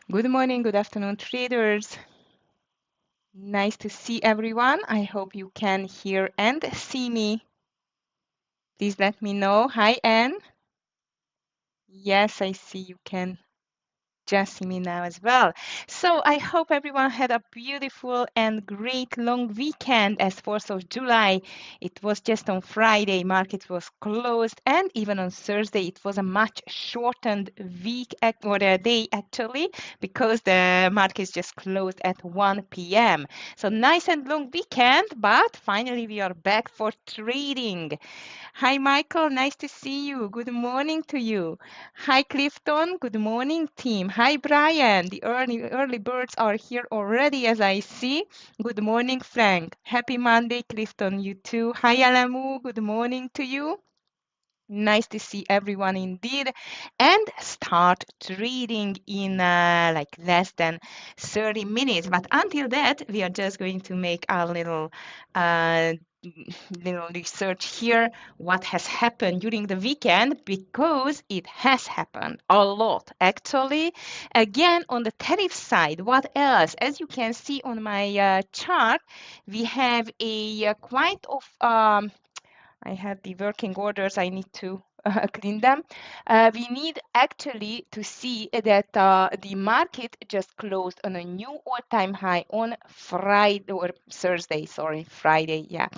Good morning, good afternoon, traders. Nice to see everyone. I hope you can hear and see me. Please let me know. Hi, Anne. Yes, I see you can just see me now as well. So I hope everyone had a beautiful and great long weekend as 4th of July. It was just on Friday, market was closed, and even on Thursday it was a much shortened week or a day actually, because the markets just closed at 1 p.m. So nice and long weekend, but finally we are back for trading. Hi, Michael. Nice to see you. Good morning to you. Hi, Clifton. Good morning, team. Hi, Brian. The early birds are here already, as I see. Good morning, Frank. Happy Monday, Clifton. You too. Hi, Alamu. Good morning to you. Nice to see everyone indeed, and start trading in like less than 30 minutes. But until that, we are just going to make a uh, little research here, what has happened during the weekend, because it has happened a lot actually. Again, on the tariff side, what else? As you can see on my chart, we have a quite of I had the working orders. I need to clean them. We need actually to see that the market just closed on a new all-time high on Friday or Thursday. Sorry, Friday. Yeah.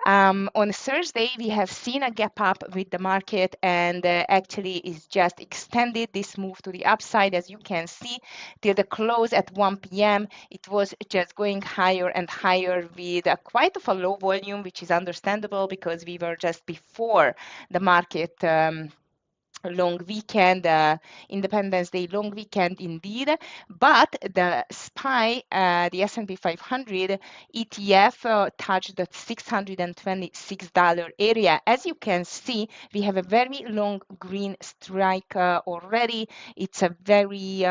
On Thursday, we have seen a gap up with the market, and actually is just extended this move to the upside, as you can see, till the close at 1 p.m. It was just going higher and higher with quite of a low volume, which is understandable because we were just before the market long weekend, Independence Day long weekend indeed. But the SPY, the S&P 500 ETF, touched the $626 area. As you can see, we have a very long green strike already. It's a very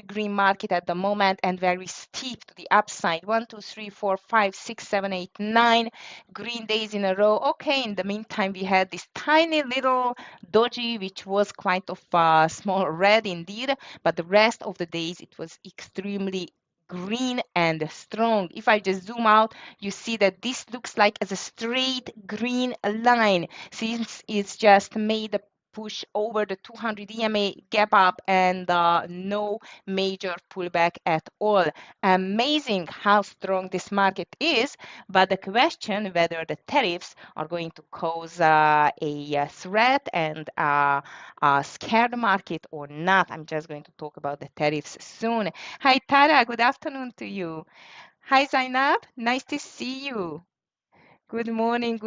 green market at the moment, and very steep to the upside. 1, 2, 3, 4, 5, 6, 7, 8, 9 green days in a row. Okay, in the meantime, we had this tiny little doji, which was quite of a small red indeed, but the rest of the days it was extremely green and strong. If I just zoom out, you see that this looks like as a straight green line, since it's just made a push over the 200 EMA gap up, and no major pullback at all. Amazing how strong this market is, but the question whether the tariffs are going to cause a threat and scare the market or not. I'm just going to talk about the tariffs soon. Hi, Tara. Good afternoon to you. Hi, Zainab. Nice to see you. Good morning,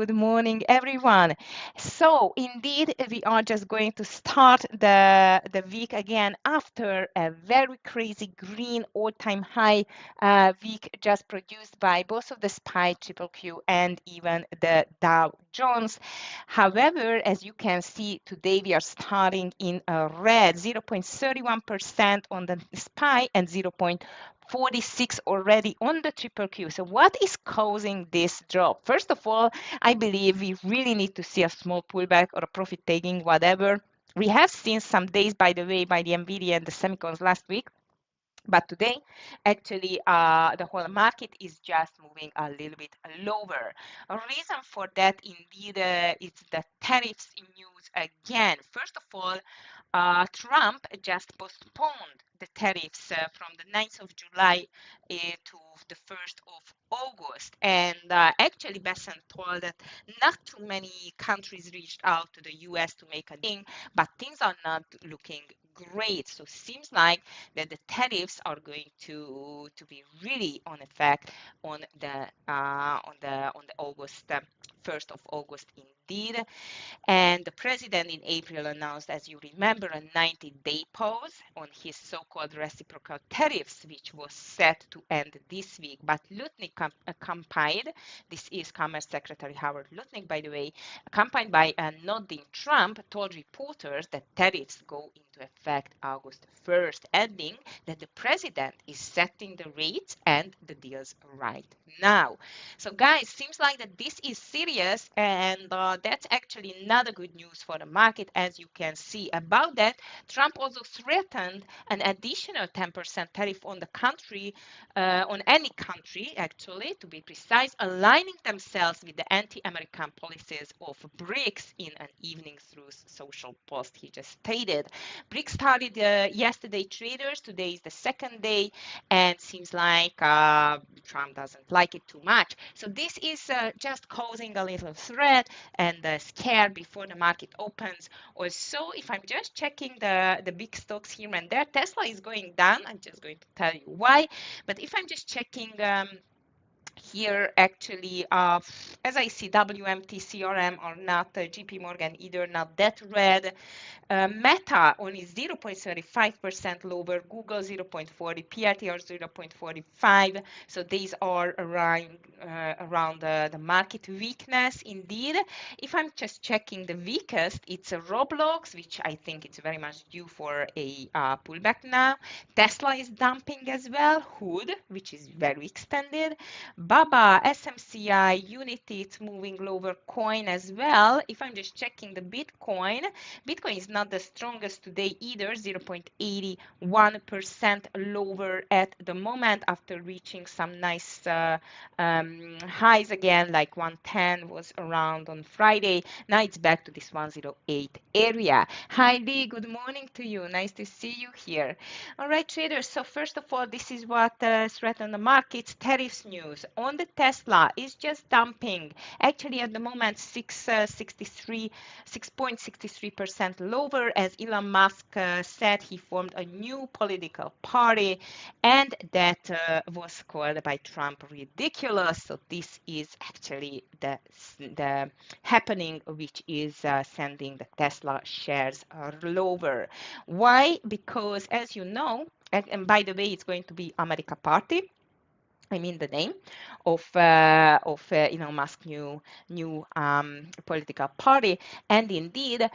everyone. So indeed, we are just going to start the week again after a very crazy green all-time high week just produced by both of the SPY, Triple Q, and even the Dow Jones. However, as you can see, today we are starting in a red, 0.31% on the SPY and 0.46 already on the Triple Q. So what is causing this drop? First of all, I believe we really need to see a small pullback or a profit taking, whatever. We have seen some days, by the way, by the NVIDIA and the semicons last week. But today, actually, the whole market is just moving a little bit lower. A reason for that, indeed, is the tariffs news again. First of all, Trump just postponed the tariffs from the 9th of July to the 1st of August. And actually, Besant told that not too many countries reached out to the US to make a thing, but things are not looking great. So seems like that the tariffs are going to be really on effect on the August 1st of August indeed. And the president in April announced, as you remember, a 90-day pause on his so-called reciprocal tariffs, which was set to end this week. But Lutnick accompanied, this is Commerce Secretary Howard Lutnick, by the way, accompanied by nodding Trump, told reporters that tariffs go into into effect August 1st, ending that the president is setting the rates and the deals right now. So guys, seems like that this is serious, and that's actually not a good news for the market. As you can see about that, Trump also threatened an additional 10% tariff on the country, on any country actually, to be precise, aligning themselves with the anti-American policies of BRICS in an evening through social post he just stated. BRICS started yesterday traders, today is the second day, and seems like Trump doesn't like it too much. So this is just causing a little threat and scare before the market opens. Also, if I'm just checking the big stocks here and there, Tesla is going down. I'm just going to tell you why. But if I'm just checking here, actually, as I see, WMT, CRM are not, JP Morgan either, not that red. Meta only 0.35% lower, Google 0.40, PRTR 0.45. So these are around the market weakness indeed. If I'm just checking the weakest, it's a Roblox, which I think it's very much due for a pullback now. Tesla is dumping as well, Hood, which is very extended. Baba, SMCI, Unity, it's moving lower, Coin as well. If I'm just checking the Bitcoin, Bitcoin is not the strongest today either, 0.81% lower at the moment after reaching some nice highs again, like 110 was around on Friday. Now it's back to this 108 area. Hi Lee, good morning to you. Nice to see you here. All right, traders. So first of all, this is what threatened the markets. Tariffs news on the Tesla is just dumping. Actually, at the moment, 6.63% lower, as Elon Musk said he formed a new political party, and that was called by Trump ridiculous. So this is actually the happening, which is sending the Tesla shares lower. Why? Because as you know, and by the way, it's going to be America Party. I mean the name of Elon Musk's new political party, and indeed,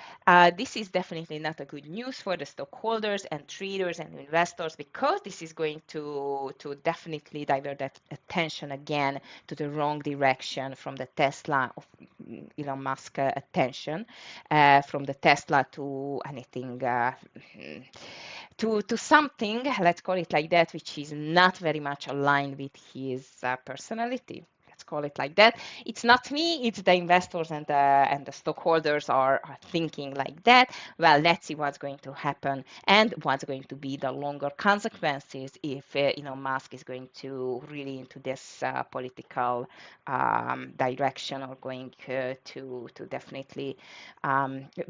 this is definitely not a good news for the stockholders and traders and investors, because this is going to definitely divert that attention again to the wrong direction from the Tesla of Elon Musk attention, from the Tesla to anything. To something, let's call it like that, which is not very much aligned with his personality. Let's call it like that. It's not me, it's the investors and the stockholders are thinking like that. Well, let's see what's going to happen and what's going to be the longer consequences if Elon Musk is going to really into this political direction, or going to definitely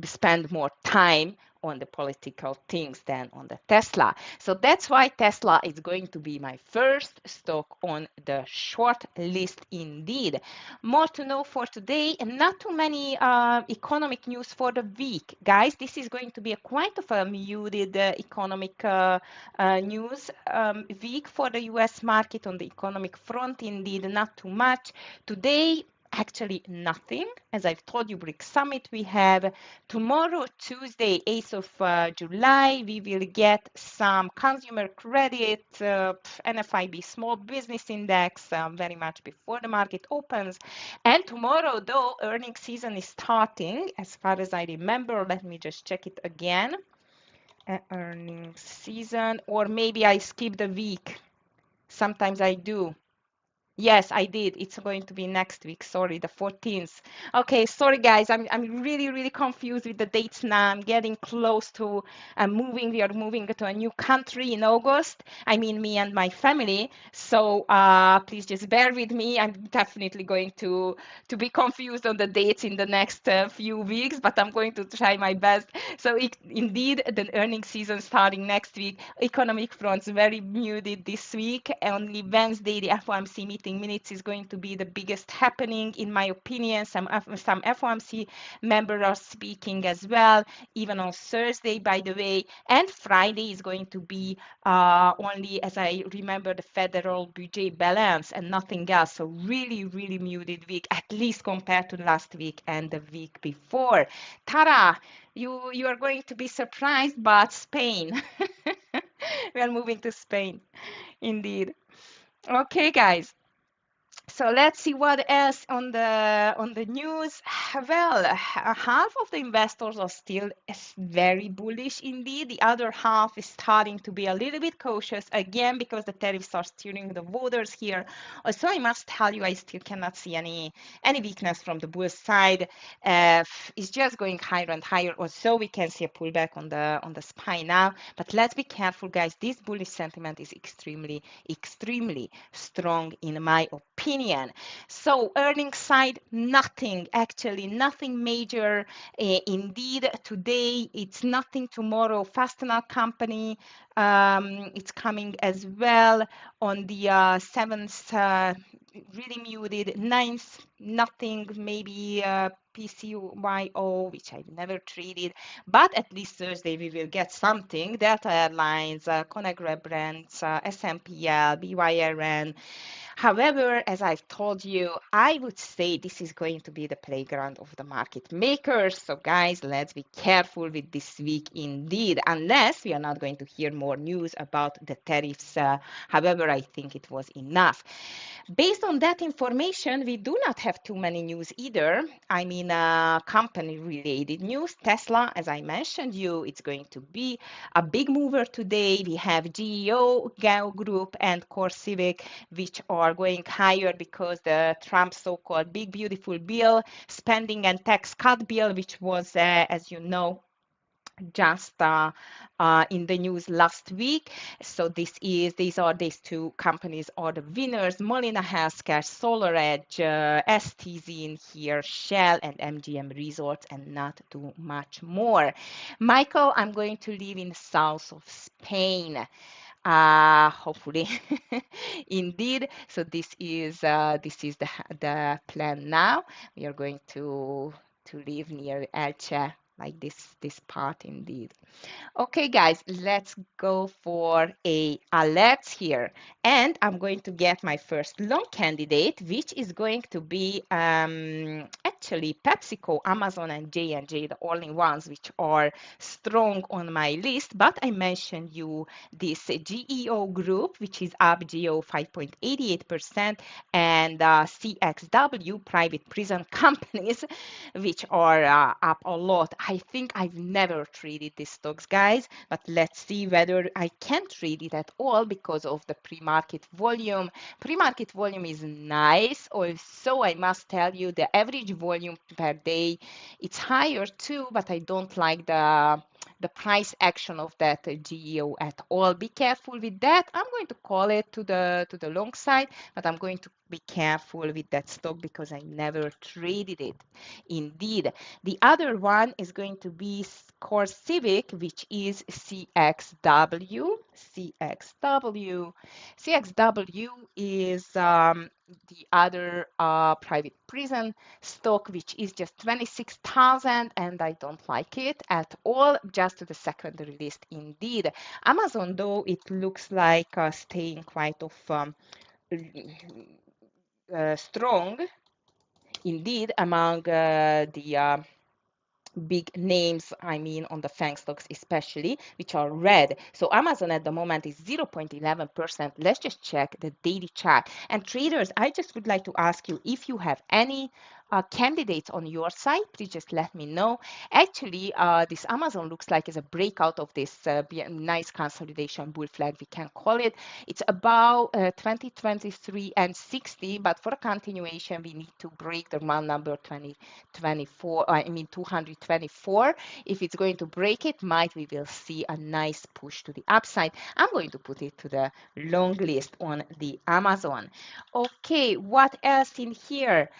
spend more time on the political things than on the Tesla. So that's why Tesla is going to be my first stock on the short list indeed. More to know for today, and not too many economic news for the week. Guys, this is going to be quite of a muted economic news week for the US market on the economic front. Indeed, not too much. Today, actually nothing. As I've told you, BRICS Summit we have. Tomorrow, Tuesday, 8th of July, we will get some consumer credit, NFIB Small Business Index, very much before the market opens. And tomorrow, though, earnings season is starting, as far as I remember. Let me just check it again. Earnings season, or maybe I skipped a week. Sometimes I do. Yes, I did. It's going to be next week. Sorry, the 14th. Okay, sorry guys. I'm really confused with the dates now. I'm getting close to moving. We are moving to a new country in August. I mean, me and my family. So please just bear with me. I'm definitely going to be confused on the dates in the next few weeks, but I'm going to try my best. So indeed, the earnings season starting next week. Economic fronts very muted this week. Only Wednesday, the FOMC meeting 15 minutes is going to be the biggest happening, in my opinion. Some FOMC members are speaking as well, even on Thursday, by the way. And Friday is going to be only, as I remember, the federal budget balance and nothing else. So really, really muted week, at least compared to last week and the week before. Tara, you are going to be surprised, but Spain. We are moving to Spain, indeed. Okay, guys. So let's see what else on the news. Well, half of the investors are still very bullish indeed. The other half is starting to be a little bit cautious again because the tariffs are steering the waters here. Also, I must tell you, I still cannot see any weakness from the bull side. It's just going higher and higher. Also, we can see a pullback on the SPY now. But let's be careful, guys. This bullish sentiment is extremely, extremely strong in my opinion. So earnings side, nothing, actually nothing major. Indeed, today it's nothing. Tomorrow, Fastener Company, it's coming as well. On the 7th, really muted. 9th, nothing, maybe PCYO, which I've never traded, but at least Thursday we will get something. Delta Airlines, Conagra Brands, SMPL, BYRN. However, as I've told you, I would say this is going to be the playground of the market makers. So guys, let's be careful with this week indeed, unless we are not going to hear more news about the tariffs. However, I think it was enough. Based on that information, we do not have too many news either. I mean, company-related news. Tesla, as I mentioned you, it's going to be a big mover today. We have GEO, Gao Group, and Core Civic, which are going higher because the Trump so-called big beautiful bill, spending and tax cut bill, which was, as you know, just in the news last week. So these two companies are the winners: Molina Healthcare, SolarEdge, STZ in here, Shell, and MGM Resorts, and not too much more. Michael, I'm going to live in the south of Spain. Hopefully, indeed. So this is the plan now. We are going to live near Elche, like this part indeed. Okay, guys, let's go for a alerts here. And I'm going to get my first long candidate, which is going to be actually PepsiCo, Amazon, and J&J, the only ones which are strong on my list. But I mentioned you this GEO group, which is up GEO 5.88%, and CXW, private prison companies, which are up a lot. I think I've never traded these stocks, guys, but let's see whether I can trade it at all because of the pre-market volume. Pre-market volume is nice. Also, I must tell you, the average volume per day, it's higher too, but I don't like the price action of that GEO at all. Be careful with that. I'm going to call it to the long side, but I'm going to be careful with that stock because I never traded it. Indeed. The other one is going to be Core Civic, which is CXW. CXW is the other private prison stock, which is just 26,000, and I don't like it at all, just to the secondary list indeed. Amazon, though, it looks like staying quite of strong indeed among the big names, I mean, on the FANG stocks especially, which are red. So Amazon at the moment is 0.11%. Let's just check the daily chart. And traders, I just would like to ask you if you have any candidates on your side, please just let me know. Actually, this Amazon looks like is a breakout of this nice consolidation bull flag, we can call it. It's about 2023 and 60, but for a continuation, we need to break the one number 2024, I mean 224. If it's going to break it, we will see a nice push to the upside. I'm going to put it to the long list on the Amazon. Okay, what else in here?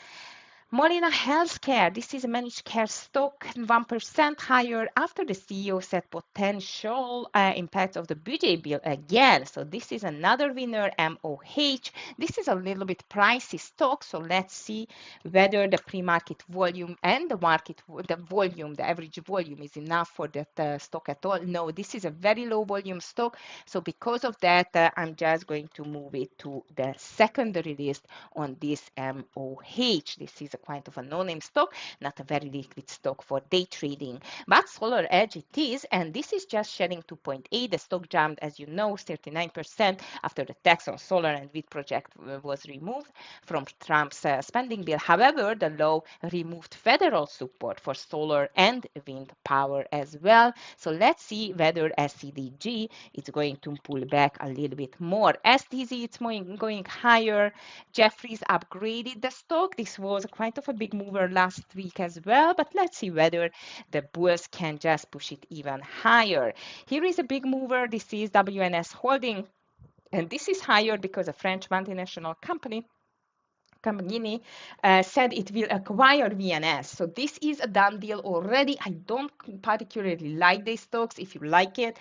Molina Healthcare, this is a managed care stock, 1% higher after the CEO said potential impact of the budget bill again. So this is another winner, MOH. This is a little bit pricey stock, so let's see whether the pre-market volume and the average volume is enough for that stock at all. No, this is a very low volume stock. So because of that, I'm just going to move it to the secondary list on this MOH. This is a kind of a no-name stock, not a very liquid stock for day trading. But Solar Edge it is, and this is just shedding 2.8. The stock jumped, as you know, 39% after the tax on solar and wind project was removed from Trump's spending bill. However, the law removed federal support for solar and wind power as well. So let's see whether SCDG is going to pull back a little bit more. STZ it's going higher. Jeffries upgraded the stock. This was quite of a big mover last week as well, but let's see whether the bulls can just push it even higher. Here is a big mover. This is WNS Holding, and this is higher because a French multinational company Campanini said it will acquire VNS. So this is a done deal already. I don't particularly like these stocks. If you like it,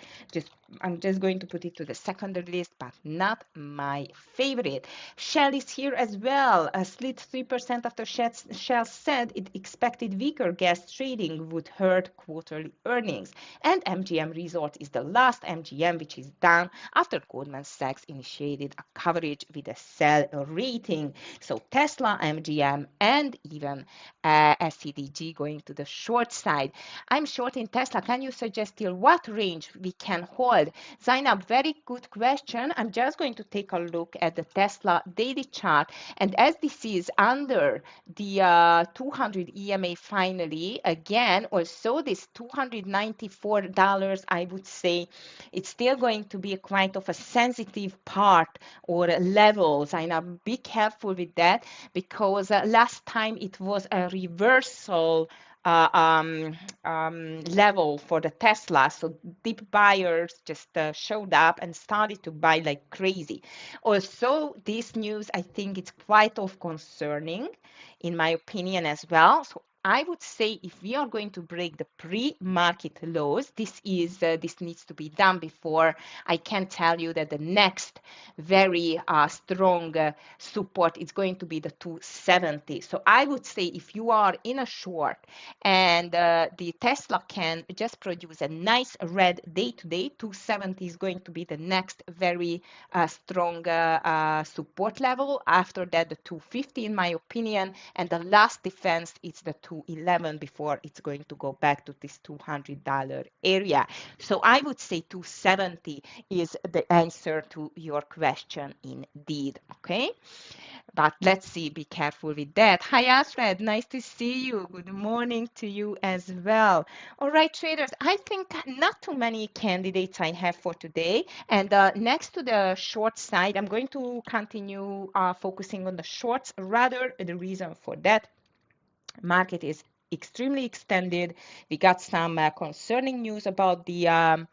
I'm just going to put it to the secondary list, but not my favorite. Shell is here as well. Slid 3% after Shell said it expected weaker gas trading would hurt quarterly earnings. And MGM Resort is the last MGM which is down after Goldman Sachs initiated a coverage with a sell rating. So Tesla, MGM, and even SCDG going to the short side. I'm short in Tesla. Can you suggest till what range we can hold? Zainab, very good question. I'm just going to take a look at the Tesla daily chart. And as this is under the 200 EMA finally, again, also this $294, I would say it's still going to be a quite of a sensitive part or levels. And be careful with that because last time it was a reversal level for the Tesla. So deep buyers just showed up and started to buy like crazy. Also, this news, I think it's quite of concerning in my opinion as well. So I would say if we are going to break the pre-market lows, this needs to be done before I can tell you that the next very strong support is going to be the 270. So I would say if you are in a short and the Tesla can just produce a nice red day-to-day, 270 is going to be the next very strong support level. After that, the 250 in my opinion, and the last defense is the 211 before it's going to go back to this $200 area. So I would say 270 is the answer to your question indeed, okay? But let's see, be careful with that. Hi, Alfred, nice to see you. Good morning to you as well. All right, traders, I think not too many candidates I have for today. And next to the short side, I'm going to continue focusing on the shorts. Rather, the reason for that market is extremely extended. We got some concerning news about the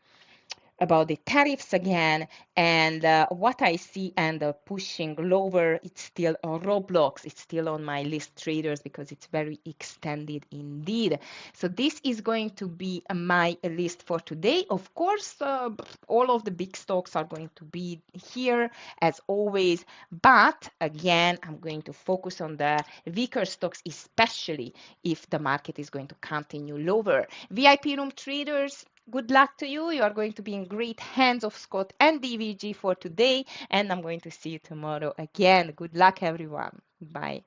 tariffs again, and what I see and pushing lower, it's still on Roblox. It's still on my list traders because it's very extended indeed. So this is going to be my list for today. Of course, all of the big stocks are going to be here as always, but again, I'm going to focus on the weaker stocks, especially if the market is going to continue lower. VIP room traders, good luck to you. You are going to be in great hands of Scott and DVG for today. And I'm going to see you tomorrow again. Good luck, everyone. Bye.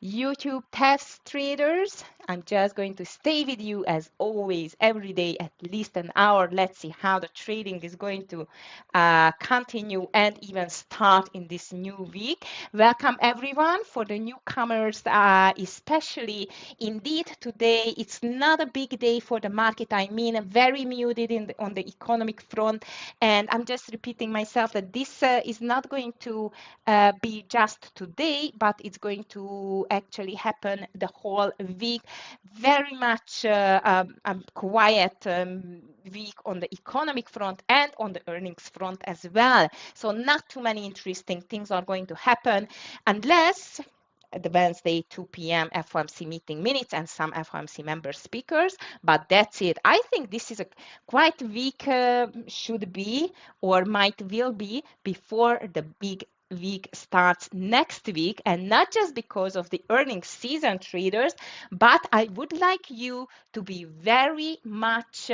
YouTube TEFS traders, I'm just going to stay with you as always every day at least an hour. Let's see how the trading is going to continue and even start in this new week. Welcome everyone. For the newcomers especially, indeed today it's not a big day for the market. I mean very muted on the economic front, and I'm just repeating myself that this is not going to be just today, but it's going to actually happen the whole week. Very much quiet week on the economic front and on the earnings front as well. So not too many interesting things are going to happen unless the Wednesday 2 p.m. FOMC meeting minutes and some FOMC member speakers, but that's it. I think this is a quite week should be or might will be before the big week starts next week, and not just because of the earnings season, traders, but I would like you to be very much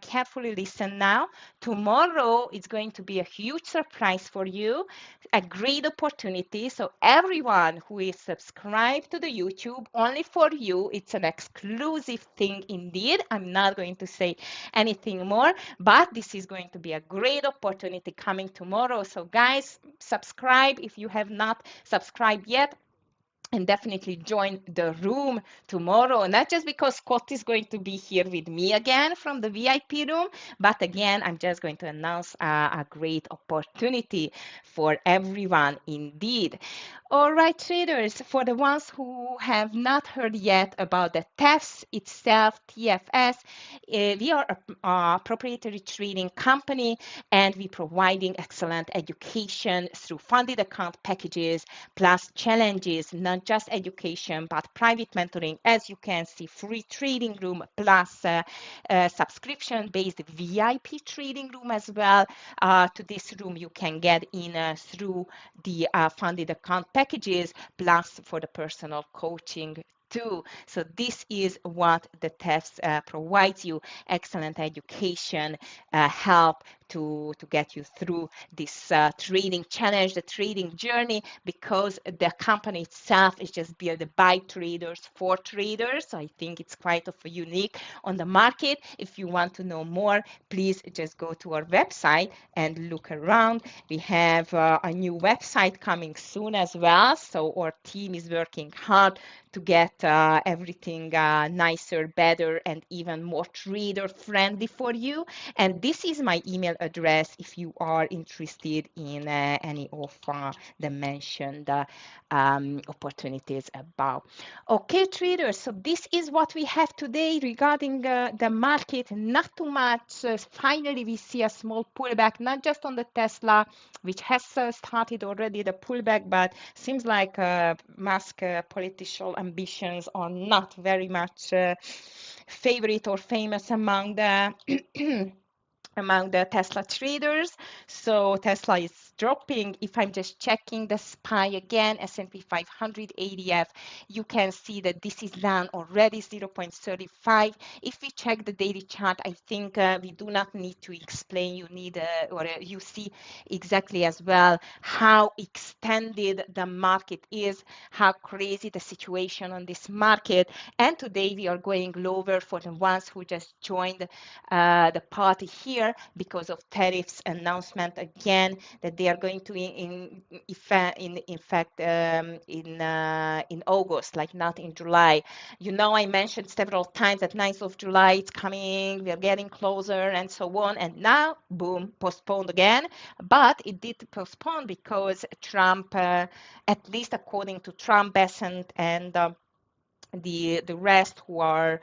carefully listen now. Tomorrow is going to be a huge surprise for you, a great opportunity. So everyone who is subscribed to the YouTube, only for you, it's an exclusive thing indeed. I'm not going to say anything more, but this is going to be a great opportunity coming tomorrow. So guys, subscribe if you have not subscribed yet, and definitely join the room tomorrow, not just because Scott is going to be here with me again from the VIP room, but again, I'm just going to announce a great opportunity for everyone indeed. All right, traders, for the ones who have not heard yet about the TEFS itself, TFS, we are a proprietary trading company, and we're providing excellent education through funded account packages, plus challenges, not just education, but private mentoring, as you can see, free trading room, plus subscription-based VIP trading room as well. To this room, you can get in through the funded account packages, plus for the personal coaching too. So this is what the TEFS provides you: excellent education, help to get you through this trading challenge, the trading journey, because the company itself is just built by traders for traders. So I think it's quite of a unique on the market. If you want to know more, please just go to our website and look around. We have a new website coming soon as well. So our team is working hard to get everything nicer, better, and even more trader friendly for you. And this is my email address if you are interested in any of the mentioned opportunities above. Okay, traders, so this is what we have today regarding the market. Not too much. Finally, we see a small pullback, not just on the Tesla, which has started already the pullback, but seems like Musk political ambitions are not very much favorite or famous among the among the Tesla traders. So Tesla is dropping. If I'm just checking the SPY again, S&P 500 ADF, you can see that this is down already 0.35. If we check the daily chart, I think we do not need to explain. You need you see exactly as well how extended the market is, how crazy the situation on this market. And today we are going lower for the ones who just joined the party here because of tariffs announcement again that they are going to in fact in August, like not in July. You know, I mentioned several times that 9th of July it's coming, we are getting closer and so on, and now boom, postponed again. But it did postpone because Trump, at least according to Trump, Besant, and the rest who are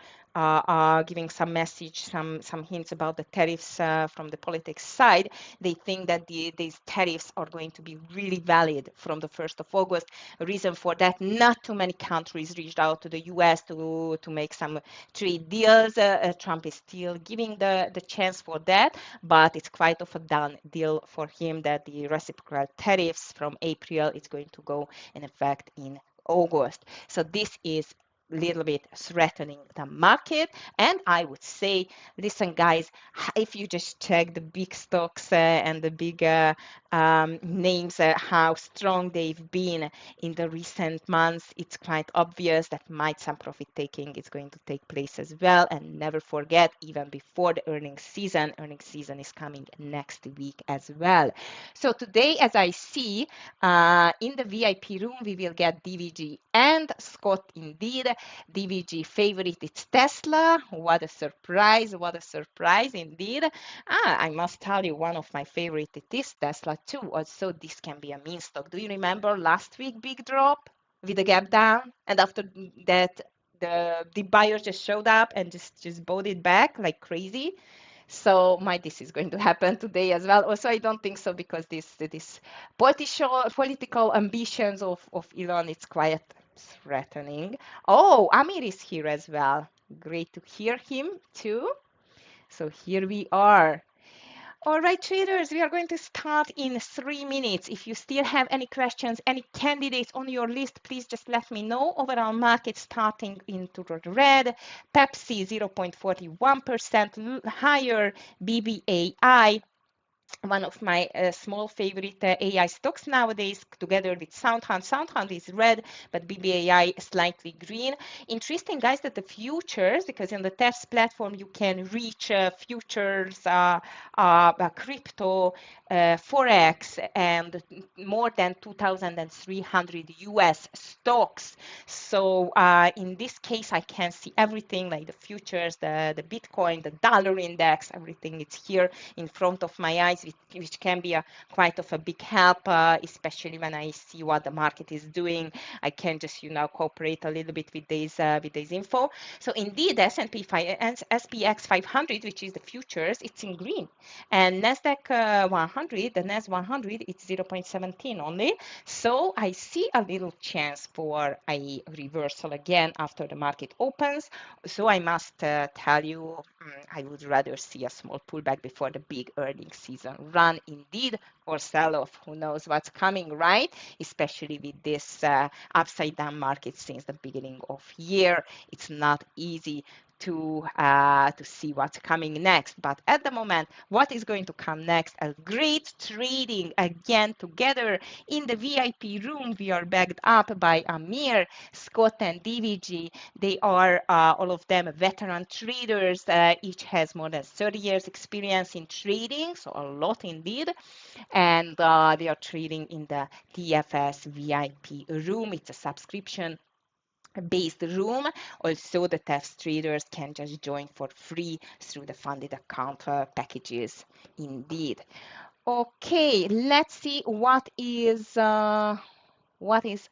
giving some message, some hints about the tariffs from the politics side, they think that these tariffs are going to be really valid from the 1st of August. A reason for that, not too many countries reached out to the US to make some trade deals. Trump is still giving the chance for that, but it's quite of a done deal for him that the reciprocal tariffs from April is going to go in effect in August. So this is little bit threatening the market. And I would say, listen, guys, if you just check the big stocks and the big names, how strong they've been in the recent months, it's quite obvious that might some profit taking is going to take place as well. And never forget, even before the earnings season is coming next week as well. So today, as I see in the VIP room, we will get DVG and Scott indeed. DVG favorite, it's Tesla. What a surprise, what a surprise indeed. I must tell you, one of my favorite, it is Tesla too. Also, this can be a meme stock. Do you remember last week big drop with the gap down? And after that, the buyers just showed up and just bought it back like crazy. So might this is going to happen today as well. Also, I don't think so because this political ambitions of Elon, it's quite threatening. Oh, Amir is here as well. Great to hear him too. So here we are. All right, traders, we are going to start in 3 minutes. If you still have any questions, any candidates on your list, please just let me know. Overall market starting into the red, Pepsi 0.41% higher, BBAI one of my small favorite AI stocks nowadays, together with SoundHound. SoundHound is red, but BBAI slightly green. Interesting, guys, that the futures, because in the TEFS platform you can reach futures, crypto, forex, and more than 2,300 US stocks. So in this case, I can see everything like the futures, the Bitcoin, the dollar index, everything is here in front of my eyes, which can be quite of a big help, especially when I see what the market is doing. I can just, cooperate a little bit with this info. So indeed, S&P SPX 500, which is the futures, it's in green, and Nasdaq 100, the Nas 100, it's 0.17 only. So I see a little chance for a reversal again after the market opens. So I must tell you, I would rather see a small pullback before the big earnings season run indeed, or sell off. Who knows what's coming, right? Especially with this upside down market since the beginning of year. It's not easy to see what's coming next. But at the moment, what is going to come next? A great trading again together in the VIP room. We are backed up by Amir, Scott, and DVG. They are all of them veteran traders. Each has more than 30 years experience in trading, so a lot indeed. And they are trading in the TFS VIP room. It's a subscription based room. Also, the TEFS traders can just join for free through the funded account packages indeed. Okay, let's see what is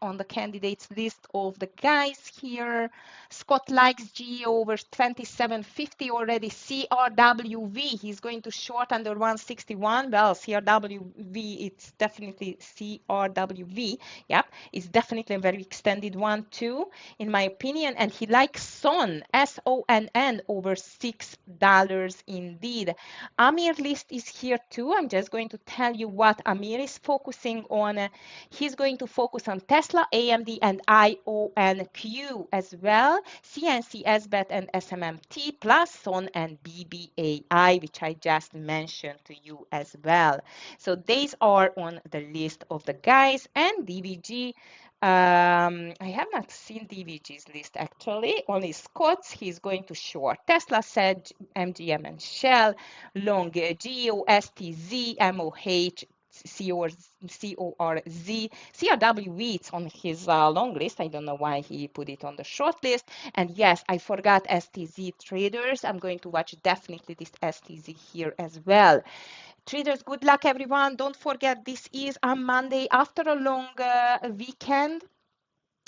on the candidates list of the guys here. Scott likes G over 2750 already. CRWV, he's going to short under 161. Well, CRWV, it's definitely CRWV. Yep, it's definitely a very extended one too, in my opinion. And he likes SONN, SONN, over $6 indeed. Amir list is here too. I'm just going to tell you what Amir is focusing on. He's going to focus on Tesla, AMD, and IONQ as well, CNC, SBET, and SMMT, plus SON and BBAI, which I just mentioned to you as well. So these are on the list of the guys, and DVG. I have not seen DVG's list actually, only Scott's. He's going to short Tesla, said MGM, and Shell, long GEO, STZ, MOH, CORZ, CRWV, it's on his long list. I don't know why he put it on the short list. And yes, I forgot STZ traders. I'm going to watch definitely this STZ here as well. Traders, good luck, everyone. Don't forget, this is a Monday after a long weekend,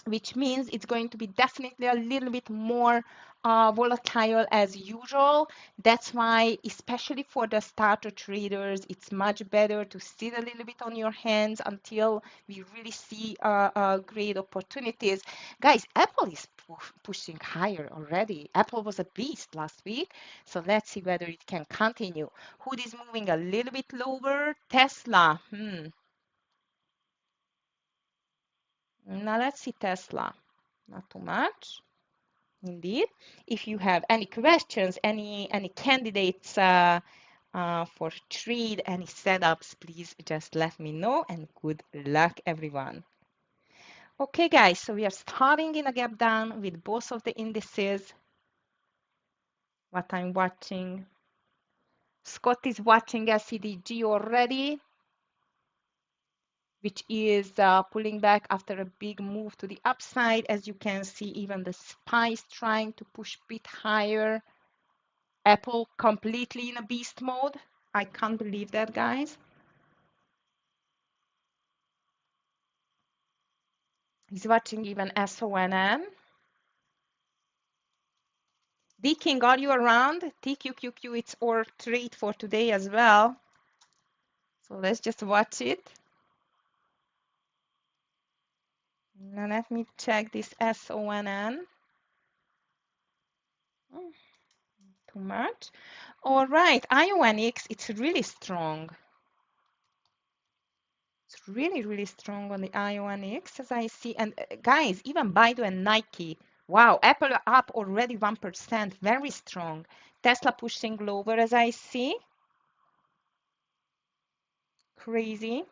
which means it's going to be definitely a little bit more volatile as usual. That's why, especially for the starter traders, it's much better to sit a little bit on your hands until we really see great opportunities. Guys, Apple is pushing higher already. Apple was a beast last week, so let's see whether it can continue. Who is moving a little bit lower? Tesla. Now let's see Tesla. Not too much. Indeed. If you have any questions, any candidates for trade, any setups, please just let me know, and good luck, everyone. Okay, guys, so we are starting in a gap down with both of the indices. What I'm watching. Scott is watching SCDG already, which is pulling back after a big move to the upside. As you can see, even the SPY is trying to push a bit higher. Apple completely in a beast mode. I can't believe that, guys. He's watching even SONN. D King, are you around? TQQQ, it's our trade for today as well. So let's just watch it. Now let me check this SONN. Too much. All right, IONX, it's really strong. It's really, really strong on the IONX as I see. And guys, even Baidu and Nike. Wow, Apple up already 1%. Very strong. Tesla pushing lower as I see. Crazy.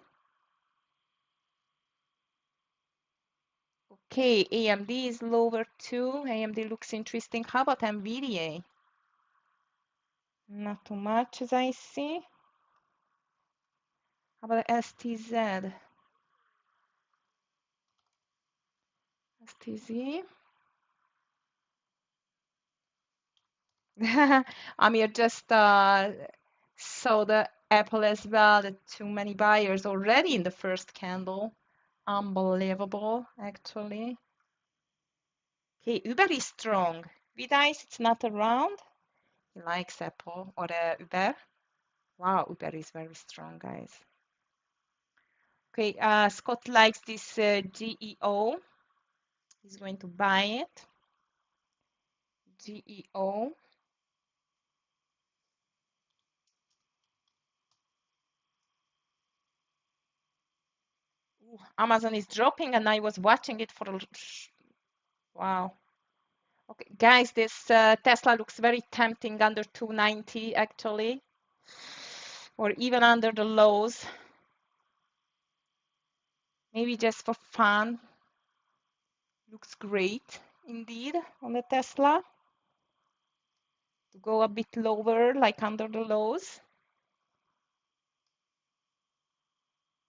Okay, AMD is lower too. AMD looks interesting. How about NVIDIA? Not too much as I see. How about STZ? STZ. Amir just saw the Apple as well. The too many buyers already in the first candle. Unbelievable, actually. Okay, Uber is strong. Vidice, it's not around. He likes Apple or Uber. Wow, Uber is very strong, guys. Okay, Scott likes this GEO. He's going to buy it. GEO. Ooh, Amazon is dropping, and I was watching it for wow. Okay, guys, this Tesla looks very tempting under 290 actually, or even under the lows. Maybe just for fun. Looks great indeed on the Tesla. To go a bit lower, like under the lows.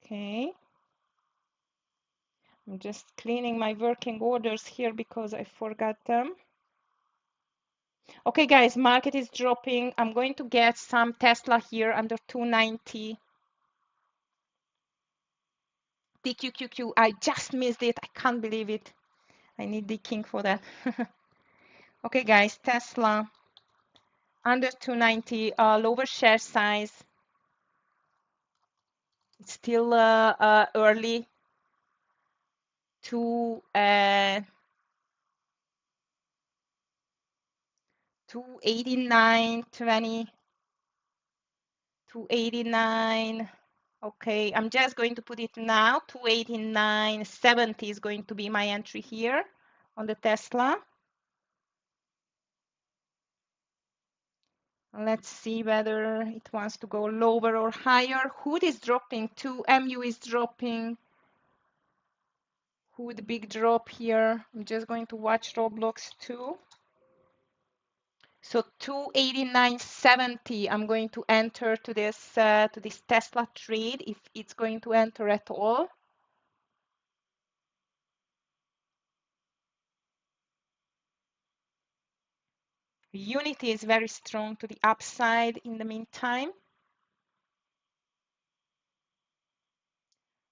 Okay. I'm just cleaning my working orders here because I forgot them. Okay, guys, market is dropping. I'm going to get some Tesla here under 290. TQQQ, I just missed it. I can't believe it. I need the king for that. Okay, guys, Tesla under 290, lower share size. It's still early to 289.20, 289. Okay, I'm just going to put it now. 289.70 is going to be my entry here on the Tesla. Let's see whether it wants to go lower or higher. Hood is dropping too. MU is dropping. Hood big drop here. I'm just going to watch Roblox too. So 289.70. I'm going to enter to this Tesla trade if it's going to enter at all. Unity is very strong to the upside in the meantime.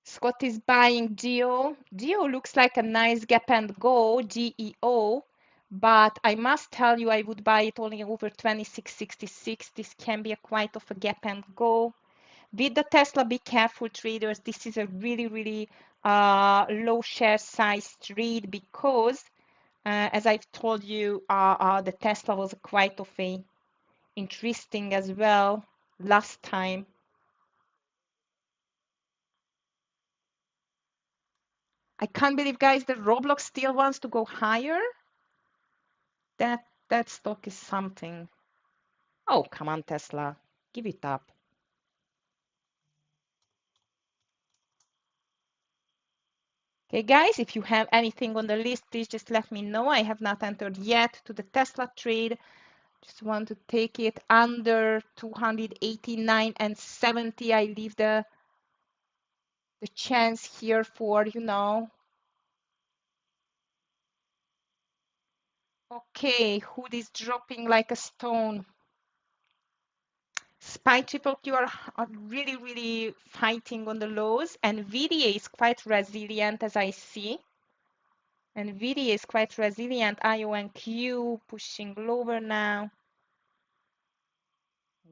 Scott is buying Geo. Geo looks like a nice gap and go, GEO, but I must tell you I would buy it only over 26.66. This can be a quite of a gap and go. With the Tesla, be careful traders. This is a really, really low share size trade because as I've told you, the Tesla was quite of a interesting as well last time. I can't believe, guys, that Roblox still wants to go higher. That stock is something. Oh, come on, Tesla. Give it up. Okay, guys, if you have anything on the list, please just let me know. I have not entered yet to the Tesla trade. Just want to take it under 289 and 70. I leave the chance here for, you know. Okay, Hood is dropping like a stone. SPY triple Q are really, really fighting on the lows, and VDA is quite resilient as I see. NVIDIA is quite resilient. IONQ pushing lower now.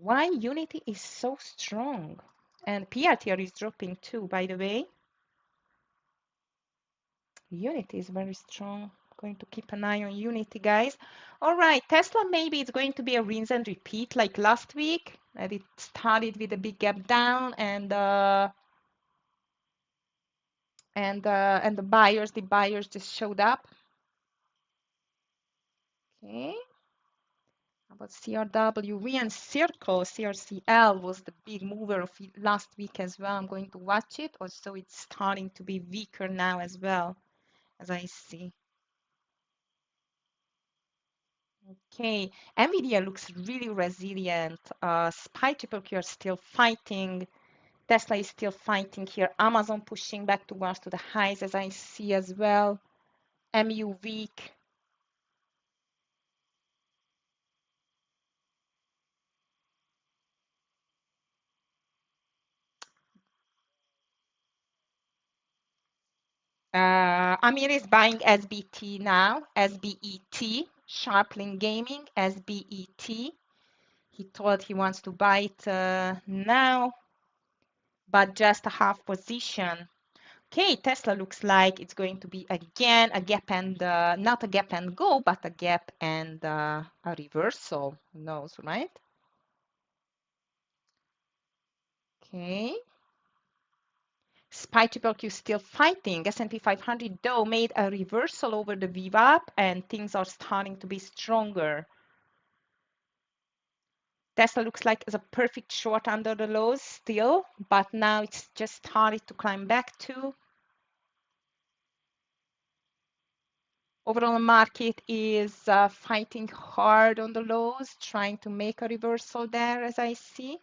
Why Unity is so strong? And PRTR is dropping too, by the way. Unity is very strong. Going to keep an eye on Unity, guys. All right, Tesla, maybe it's going to be a rinse and repeat like last week. And it started with a big gap down, and the buyers just showed up. Okay. How about CRW? And Circle, CRCL was the big mover of last week as well. I'm going to watch it. Also, it's starting to be weaker now as well, as I see. Okay, NVIDIA looks really resilient. SPY triple Q are still fighting. Tesla is still fighting here. Amazon pushing back towards to the highs as I see as well. MU weak. Amir is buying SBT now. SBET. Sharpling Gaming. SBET. He told he wants to buy it now, but just a half position. Okay, Tesla looks like it's going to be again a gap and not a gap and go, but a gap and a reversal. Who knows, right? Okay. SPY triple Q still fighting. S&P 500 though made a reversal over the VWAP and things are starting to be stronger. Tesla looks like it's a perfect short under the lows still, but now it's just started to climb back too. Overall market is fighting hard on the lows, trying to make a reversal there as I see.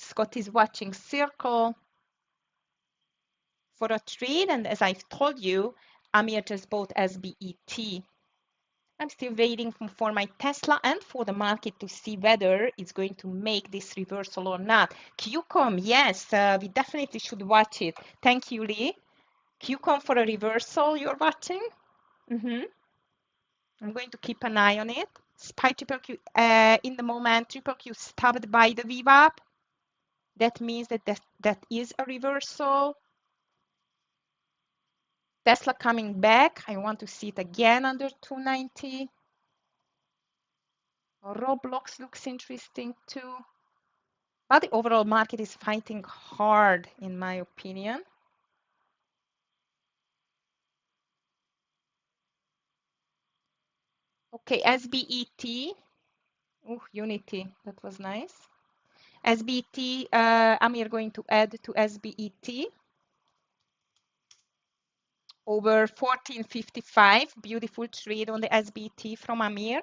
Scott is watching Circle for a trade, and as I've told you, Amir just bought SBET. I'm still waiting for my Tesla and for the market to see whether it's going to make this reversal or not. QCOM, yes, we definitely should watch it. Thank you, Lee. QCOM for a reversal you're watching? I'm going to keep an eye on it. SPY triple Q, in the moment, triple Q stopped by the VWAP. That means that is a reversal. Tesla coming back. I want to see it again under 290. Roblox looks interesting too. But the overall market is fighting hard, in my opinion. Okay, SBET. Oh, Unity. That was nice. SBET, Amir going to add to SBET. Over 1455. Beautiful trade on the SBET from Amir.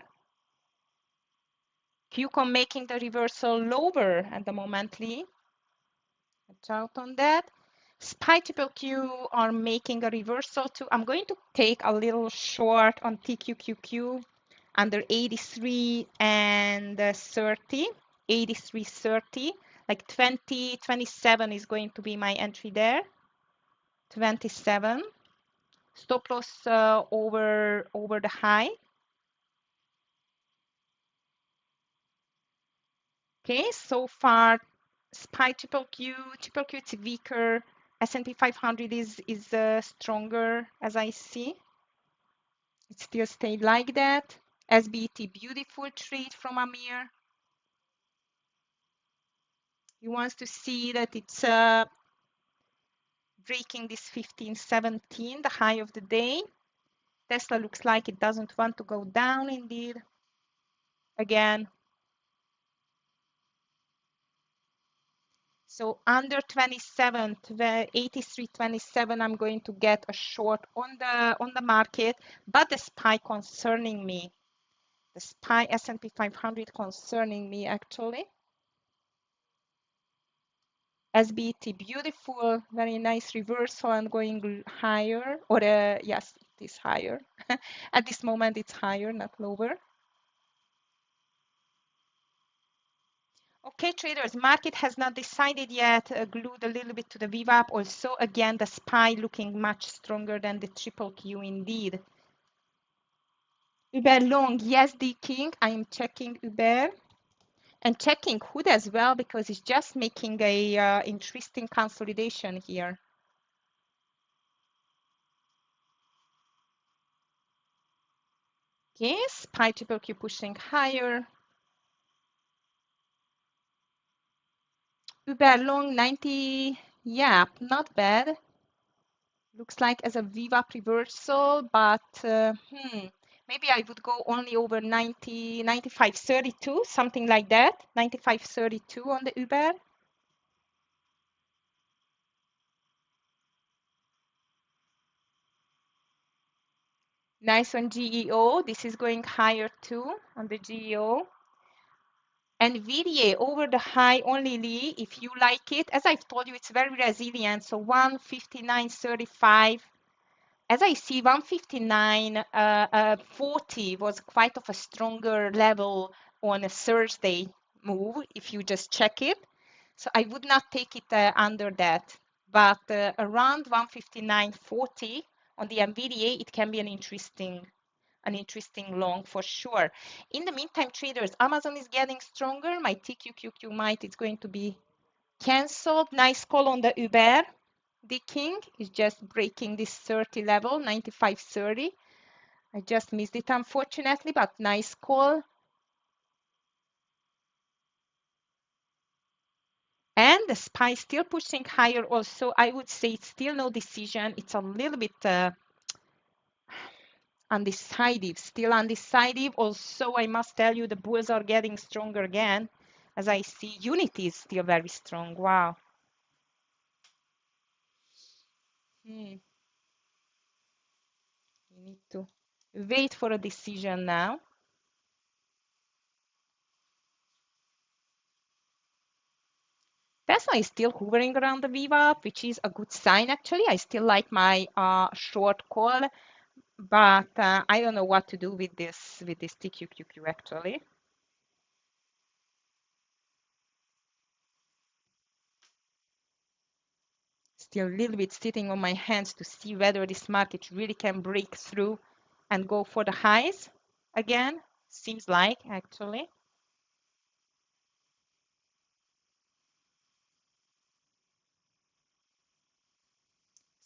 QCOM making the reversal lower at the moment, Lee. Watch out on that. SPY triple Q are making a reversal too. I'm going to take a little short on TQQQ under 83 and 30. 83.30, like 20, 27 is going to be my entry there. 27. Stop loss over the high. Okay, so far SPY triple Q it's weaker. S&P 500 is stronger as I see. It still stayed like that. SBT, beautiful trade from Amir. He wants to see that it's breaking this 1517, the high of the day. Tesla looks like it doesn't want to go down indeed. Again. So under 27, 83.27, I'm going to get a short on the market, but the SPY concerning me. The SPY S&P 500 concerning me actually. SBT, beautiful, very nice reversal and going higher, or yes, it is higher. At this moment, it's higher, not lower. Okay, traders, market has not decided yet, glued a little bit to the VWAP. Also, again, the SPY looking much stronger than the triple Q indeed. Uber long, yes, the king. I am checking Uber and checking hood as well because it's just making a interesting consolidation here. Okay, SPY triple Q pushing higher. Uber long 90, yeah, not bad. Looks like as a VWAP reversal, but maybe I would go only over 90, 95.32, something like that. 95.32 on the Uber. Nice on GEO. This is going higher too on the GEO. And VDA over the high only, Lee, if you like it. As I've told you, it's very resilient. So 159.35. As I see, 159.40 was quite of a stronger level on a Thursday move, if you just check it. So I would not take it under that. But around 159.40 on the NVDA, it can be an interesting long for sure. In the meantime, traders, Amazon is getting stronger. My TQQQ might is going to be canceled. Nice call on the Uber. The king is just breaking this 30 level, 95.30. I just missed it, unfortunately, but nice call. And the SPY still pushing higher also. I would say it's still no decision. It's a little bit undecided, still undecided. Also, I must tell you, the bulls are getting stronger again. As I see, Unity is still very strong. Wow. You need to wait for a decision now. Tesla is still hovering around the VWAP, which is a good sign actually. I still like my short call, but I don't know what to do with this TQQQ actually. Still a little bit sitting on my hands to see whether this market really can break through and go for the highs again. Seems like actually.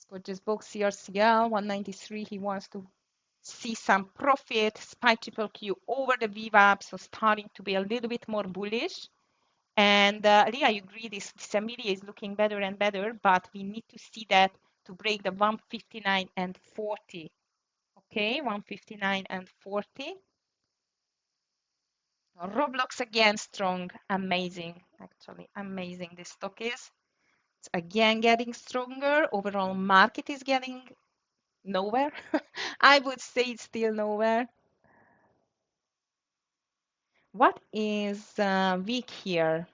Gorgeous box CRCL 193. He wants to see some profit. SPY triple Q over the VWAP, so starting to be a little bit more bullish. And Lee, I agree, this media is looking better and better, but we need to see that to break the 159 and 40. Okay, 159 and 40. Roblox again strong, amazing, actually, amazing. This stock is. It's again getting stronger. Overall market is getting nowhere. I would say it's still nowhere. What is weak here?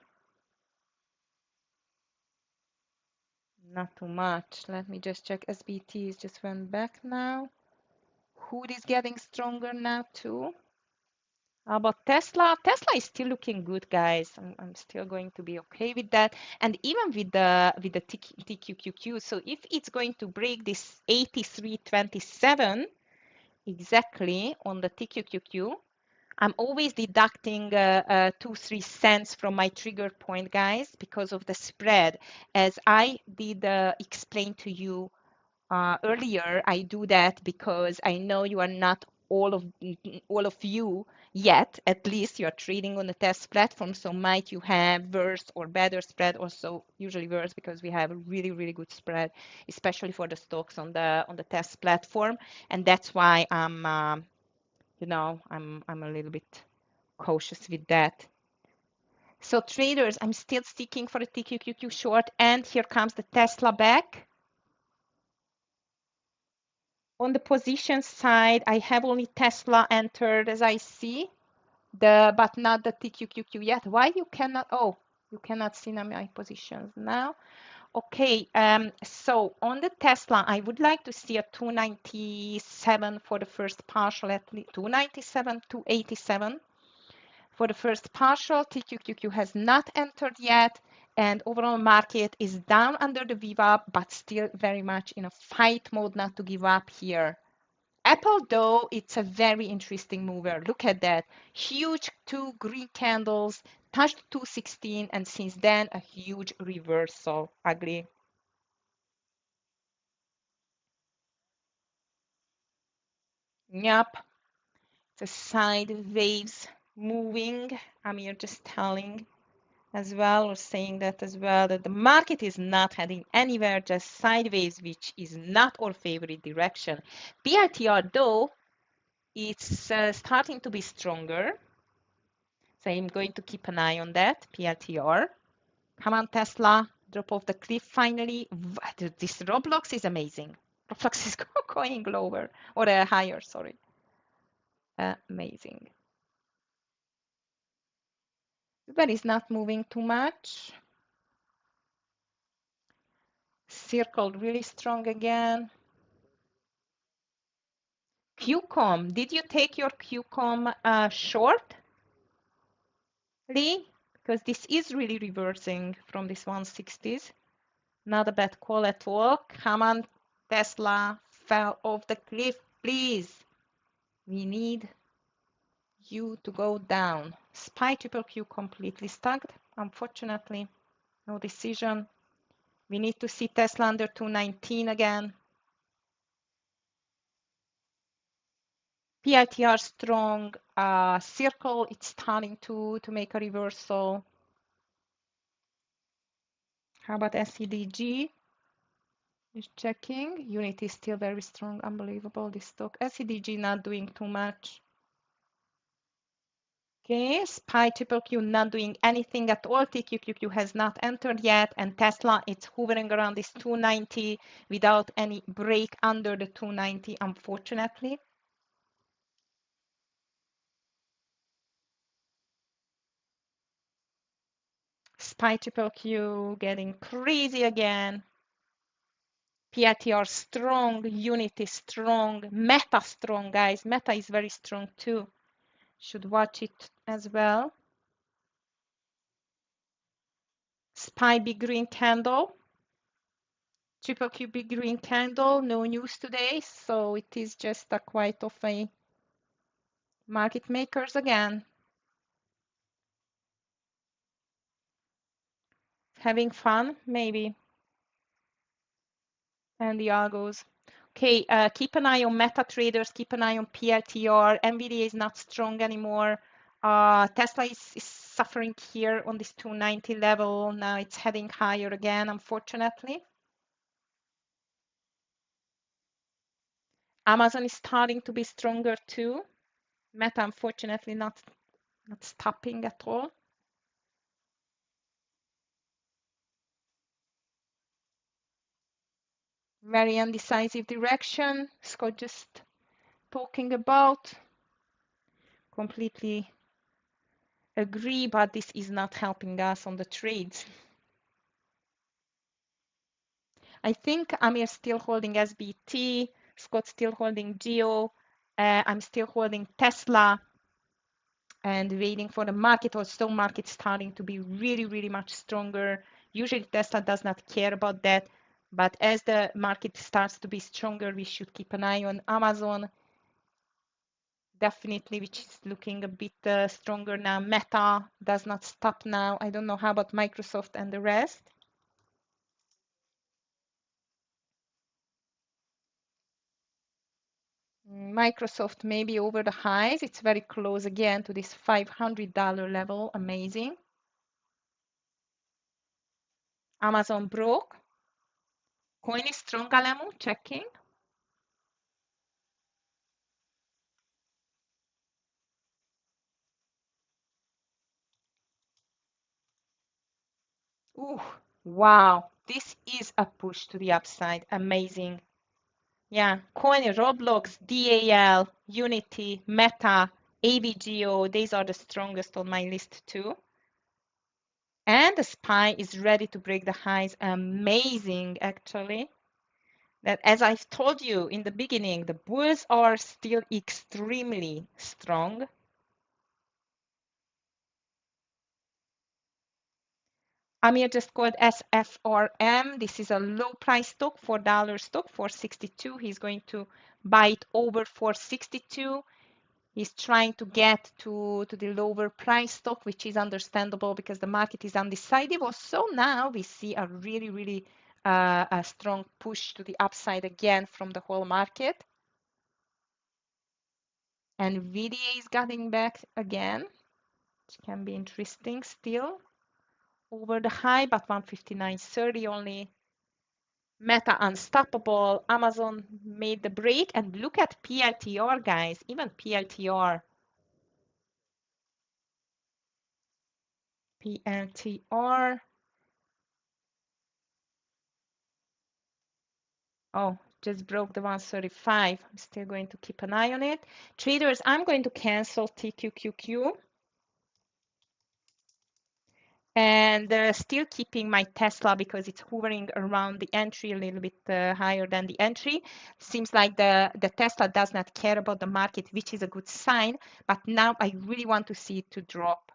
Not too much. Let me just check. SBT just went back now. Hood is getting stronger now too. How about Tesla? Tesla is still looking good, guys. I'm still going to be okay with that. And even with the TQQQ, so if it's going to break this 83.27 exactly on the TQQQ, I'm always deducting 2-3 cents from my trigger point, guys, because of the spread. As I did explain to you earlier, I do that because I know you are not all of you yet. At least you are trading on the TEFS platform, so might you have worse or better spread? Also, usually worse because we have a really good spread, especially for the stocks on the TEFS platform, and that's why I'm I'm a little bit cautious with that. So traders, I'm still sticking for the TQQQ short, and here comes the Tesla back. On the position side, I have only Tesla entered as I see, but not the TQQQ yet. Why you cannot? Oh, you cannot see my positions now. Okay, so on the Tesla, I would like to see a 297 for the first partial, at least 297, 287 For the first partial, TQQQ has not entered yet, and overall market is down under the VWAP, but still very much in a fight mode not to give up here. Apple, though, it's a very interesting mover. Look at that. Huge two green candles, touched 216, and since then, a huge reversal. Ugly. Yep. The side waves moving. I'm here just telling as well, or saying that as well, that the market is not heading anywhere, just sideways, which is not our favorite direction. PITR, though, it's starting to be stronger. So I'm going to keep an eye on that, PLTR. Come on, Tesla, drop off the cliff finally. This Roblox is amazing. Roblox is going lower, or higher, sorry. Amazing. But it's not moving too much. Circled really strong again. QCOM, did you take your QCOM short, Lee? Because this is really reversing from this 160s. Not a bad call at all. Come on, Tesla, fell off the cliff, please. We need you to go down. SPY triple Q completely stuck, unfortunately. No decision. We need to see Tesla under 219 again. PITR strong. Circle, it's starting to make a reversal. How about SCDG? Just checking. Unity is still very strong. Unbelievable, this stock. SCDG not doing too much. Okay, SPY triple Q not doing anything at all. TQQQ has not entered yet, and Tesla it's hovering around this 290 without any break under the 290, unfortunately. SPY triple Q getting crazy again. PITR strong, Unity strong, Meta strong, guys. Meta is very strong too. Should watch it as well. SPY big green candle. Triple Q big green candle. No news today, so it is just a quite of a market makers again. Having fun, maybe. And the algos. Okay, keep an eye on meta traders, keep an eye on PLTR. NVIDIA is not strong anymore. Tesla is suffering here on this 290 level. Now it's heading higher again, unfortunately. Amazon is starting to be stronger too. Meta, unfortunately, not stopping at all. Very undecisive direction. Scott just talking about. Completely agree, but this is not helping us on the trades. I think Amir still holding SBT, Scott still holding Geo, I'm still holding Tesla and waiting for the market or stock market starting to be really, really much stronger. Usually Tesla does not care about that, but as the market starts to be stronger, we should keep an eye on Amazon. Definitely, which is looking a bit stronger now. Meta does not stop now. I don't know how about Microsoft and the rest. Microsoft maybe over the highs. It's very close again to this $500 level. Amazing. Amazon broke. Coin is strong, Alemu. Checking. Ooh, wow. This is a push to the upside. Amazing. Yeah, Coin, Roblox, DAL, Unity, Meta, AVGO. These are the strongest on my list too. And the SPY is ready to break the highs. Amazing, actually. That, as I've told you in the beginning, the bulls are still extremely strong. Amir just called SFRM. This is a low price stock, $4 stock, 462. He's going to buy it over 462. He's trying to get to the lower price stock, which is understandable because the market is undecided. So now we see a really a strong push to the upside again from the whole market. And VDA is getting back again, which can be interesting still. Over the high, but 159.30 only. Meta unstoppable. Amazon made the break. And look at PLTR, guys. Even PLTR. PLTR. Oh, just broke the 135. I'm still going to keep an eye on it. Traders, I'm going to cancel TQQQ. And still keeping my Tesla because it's hovering around the entry a little bit higher than the entry. Seems like the Tesla does not care about the market, which is a good sign. But now I really want to see it to drop.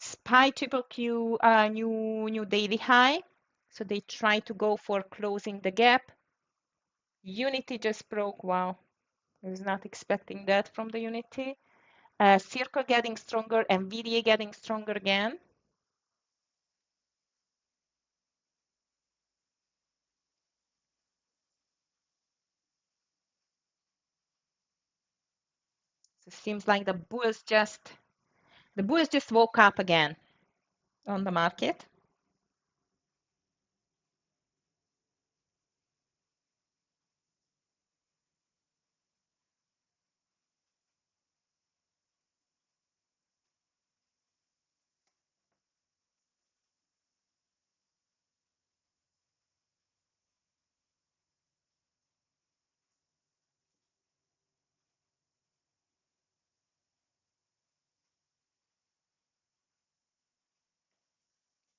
SPY triple Q new daily high. So they try to go for closing the gap. Unity just broke. Wow, I was not expecting that from the Unity. Circle getting stronger, NVIDIA getting stronger again. So it seems like the bulls just woke up again on the market.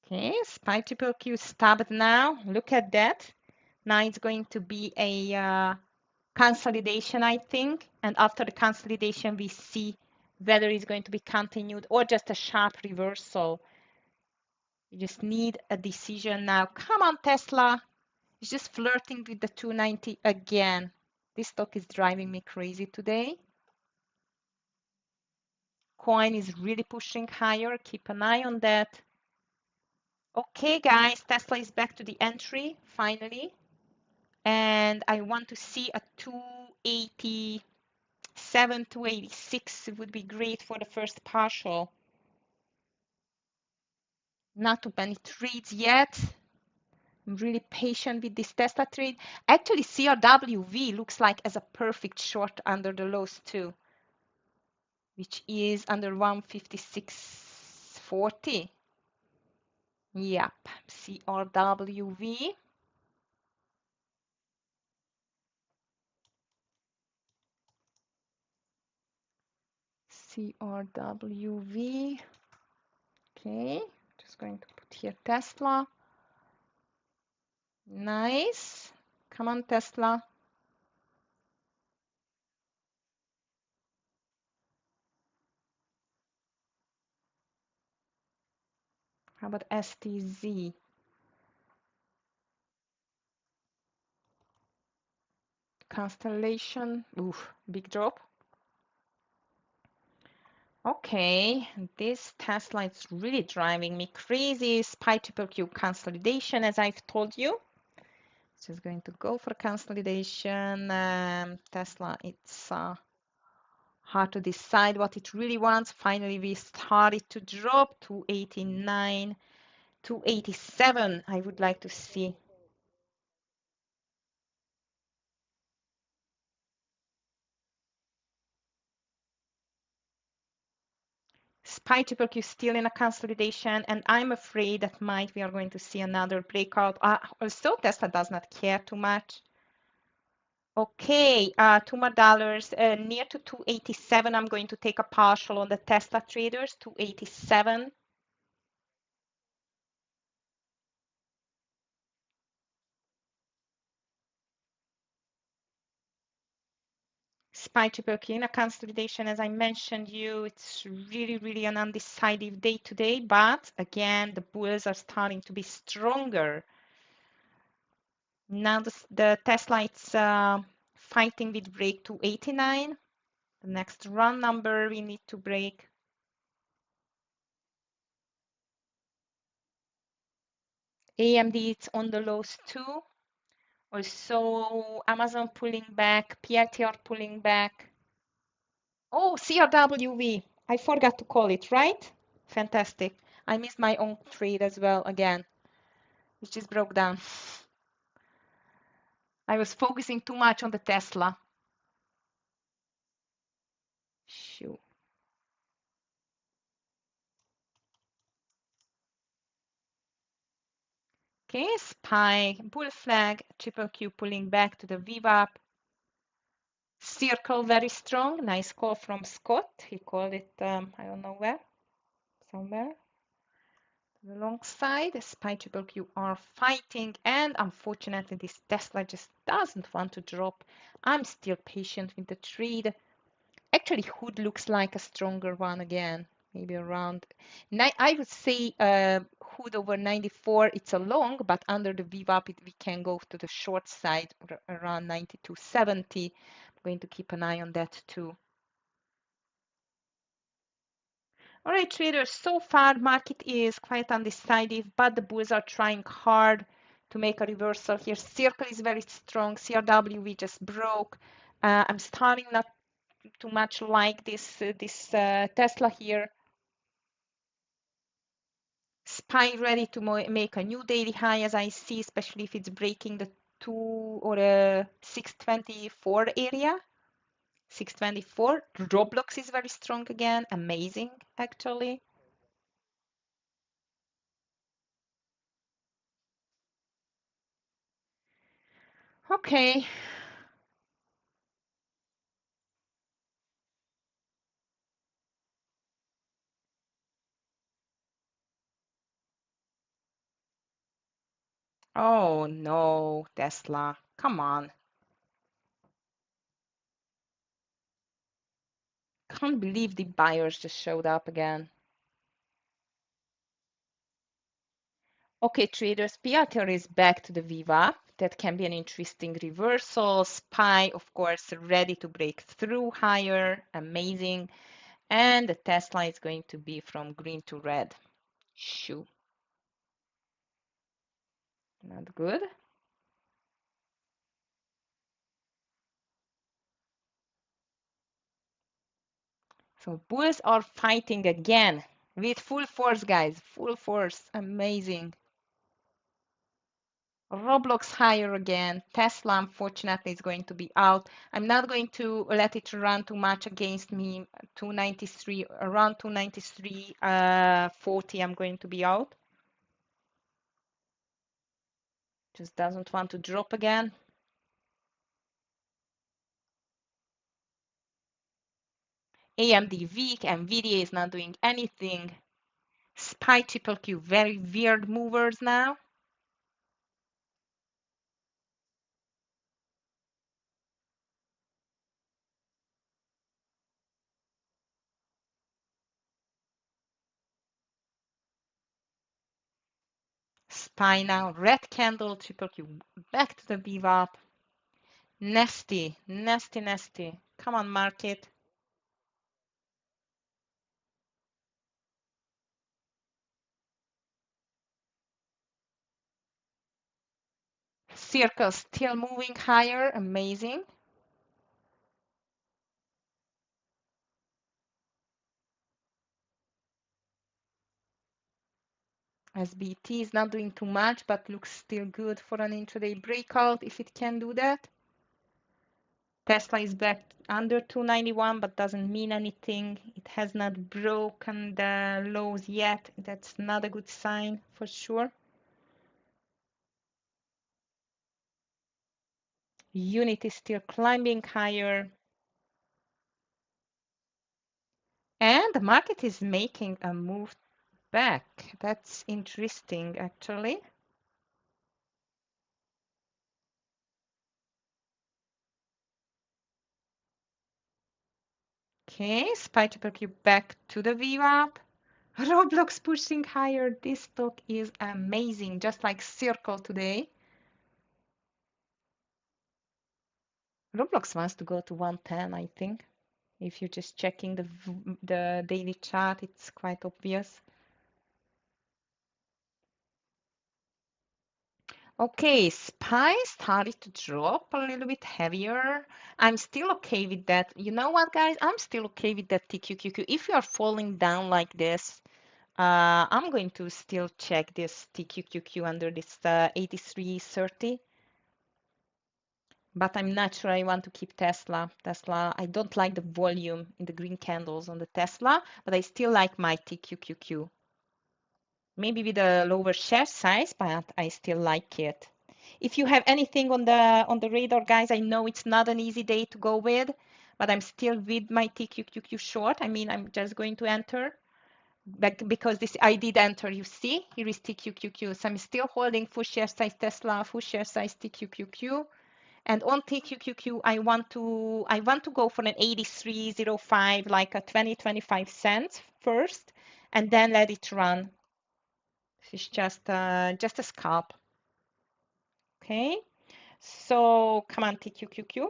Okay, SPY triple Q stopped now. Look at that. Now it's going to be a consolidation, I think. And after the consolidation, we see whether it's going to be continued or just a sharp reversal. You just need a decision now. Come on, Tesla. It's just flirting with the 290 again. This stock is driving me crazy today. Coin is really pushing higher. Keep an eye on that. Okay, guys, Tesla is back to the entry finally. And I want to see a 287, 286. It would be great for the first partial. Not too many trades yet. I'm really patient with this Tesla trade. Actually, CRWV looks like as a perfect short under the lows too, which is under 156.40. Yep, CRWV. CRWV. Okay, just going to put here Tesla. Nice. Come on, Tesla. How about STZ? Constellation. Oof, big drop. Okay, this Tesla is really driving me crazy. SPY triple Q consolidation, as I've told you. It's just going to go for consolidation. Tesla, it's hard to decide what it really wants. Finally, we started to drop 289, 287. I would like to see. SPY triple Q still in a consolidation, and I'm afraid that we are going to see another breakout. Also, Tesla does not care too much. Okay, two more dollars, near to 287. I'm going to take a partial on the Tesla traders, 287. SPY triple Q in a consolidation, as I mentioned you, it's really an undecided day today, but again, the bulls are starting to be stronger. Now the Tesla, it's fighting with break to 89. The next run number we need to break. AMD, it's on the lows too. Also, Amazon pulling back, PLTR pulling back. Oh, CRWV. I forgot to call it, right? Fantastic. I missed my own trade as well again. It just broke down. I was focusing too much on the Tesla. Shoot. Okay, SPY, bull flag, triple Q pulling back to the VWAP. Circle very strong. Nice call from Scott. He called it, I don't know where, somewhere. The long side, SPY triple Q are fighting, and unfortunately, this Tesla just doesn't want to drop. I'm still patient with the trade. Actually, hood looks like a stronger one again, maybe around. I would say hood over 94. It's a long, but under the VWAP, we can go to the short side around 92.70. I'm going to keep an eye on that too. All right, traders, so far market is quite undecided, but the bulls are trying hard to make a reversal here. Circle is very strong. CRW we just broke. I'm starting not too much like this Tesla here. SPY ready to make a new daily high, as I see, especially if it's breaking the 2 or 624 area. 624. Roblox is very strong again. Amazing, actually. Okay. Oh no, Tesla. Come on. Can't believe the buyers just showed up again. Okay, traders, PRTR is back to the Viva. That can be an interesting reversal. SPY, of course, ready to break through higher. Amazing. And the Tesla is going to be from green to red. Shoo. Not good. So bulls are fighting again with full force, guys. Full force. Amazing. Roblox higher again. Tesla, unfortunately, is going to be out. I'm not going to let it run too much against me. 293, around 293, 40, I'm going to be out. Just doesn't want to drop again. AMD weak, NVIDIA is not doing anything. SPY triple Q, very weird movers now. SPY now, red candle, triple Q, back to the VWAP. Nasty, nasty, nasty. Come on, market. Circle still moving higher, amazing. SBT is not doing too much, but looks still good for an intraday breakout if it can do that. Tesla is back under 291, but doesn't mean anything. It has not broken the lows yet. That's not a good sign for sure. Unit is still climbing higher. And the market is making a move back. That's interesting, actually. Okay, SPY Q back to the VWAP. Roblox pushing higher. This stock is amazing, just like Circle today. Roblox wants to go to 110, I think. If you're just checking the daily chart, it's quite obvious. Okay, SPY started to drop a little bit heavier. I'm still okay with that. You know what, guys? I'm still okay with that TQQQ. If you are falling down like this, I'm going to still check this TQQQ under this 83.30. But I'm not sure I want to keep Tesla. I don't like the volume in the green candles on the Tesla, but I still like my TQQQ. Maybe with a lower share size, but I still like it. If you have anything on the radar, guys, I know it's not an easy day to go with, but I'm still with my TQQQ short. I mean, I'm just going to enter because this I did enter. You see, here is TQQQ. So I'm still holding full share size Tesla, full share size TQQQ. And on TQQQ, I want to go for an 83.05, like a 25 cents first, and then let it run. This is just a scalp. Okay, so come on, TQQQ.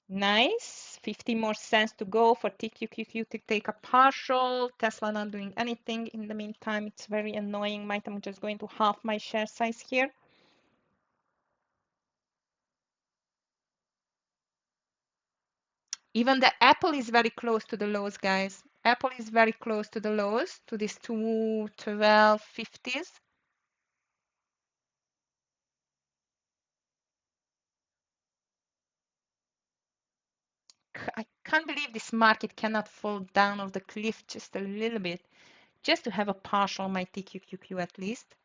Nice. 50 more cents to go for TQQQ to take a partial. Tesla not doing anything in the meantime. It's very annoying. I'm just going to half my share size here. Even the Apple is very close to the lows, guys. Apple is very close to the lows, to these 212.50s. I can't believe this market cannot fall down off the cliff just a little bit, just to have a partial on my TQQQ at least.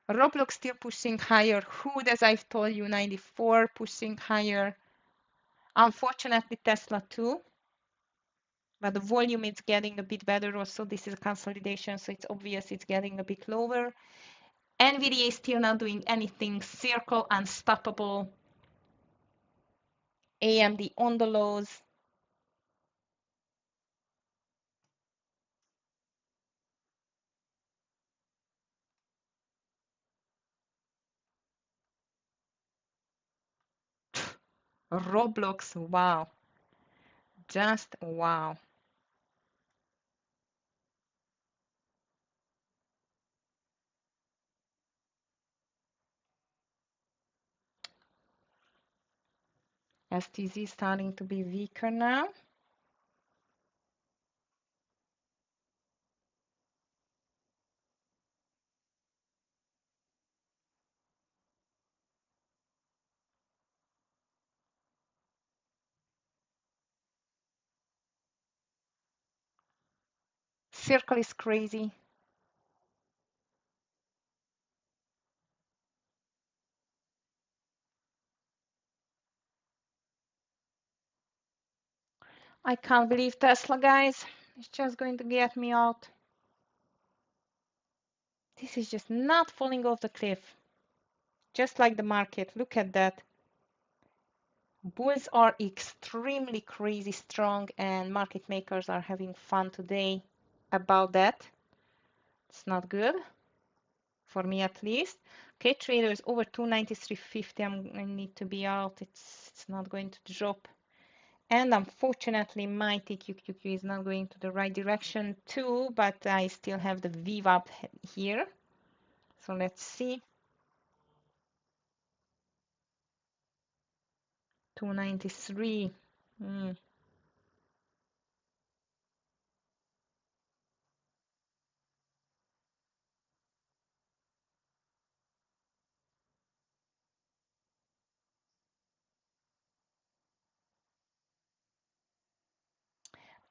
Roblox still pushing higher. Hood, as I've told you, 94 pushing higher. Unfortunately, Tesla too. But the volume is getting a bit better also. This is a consolidation, so it's obvious it's getting a bit lower. NVIDIA is still not doing anything. Circle unstoppable. AMD on the lows. Roblox, wow. Just wow. STZ starting to be weaker now. Circle is crazy. I can't believe Tesla, guys. It's just going to get me out. This is just not falling off the cliff. Just like the market. Look at that. Bulls are extremely crazy strong and market makers are having fun today about that. It's not good. For me at least. Okay, traders over 293.50. I need to be out. It's not going to drop. And unfortunately, my TQQQ is not going to the right direction too, but I still have the VWAP here. So let's see. 293.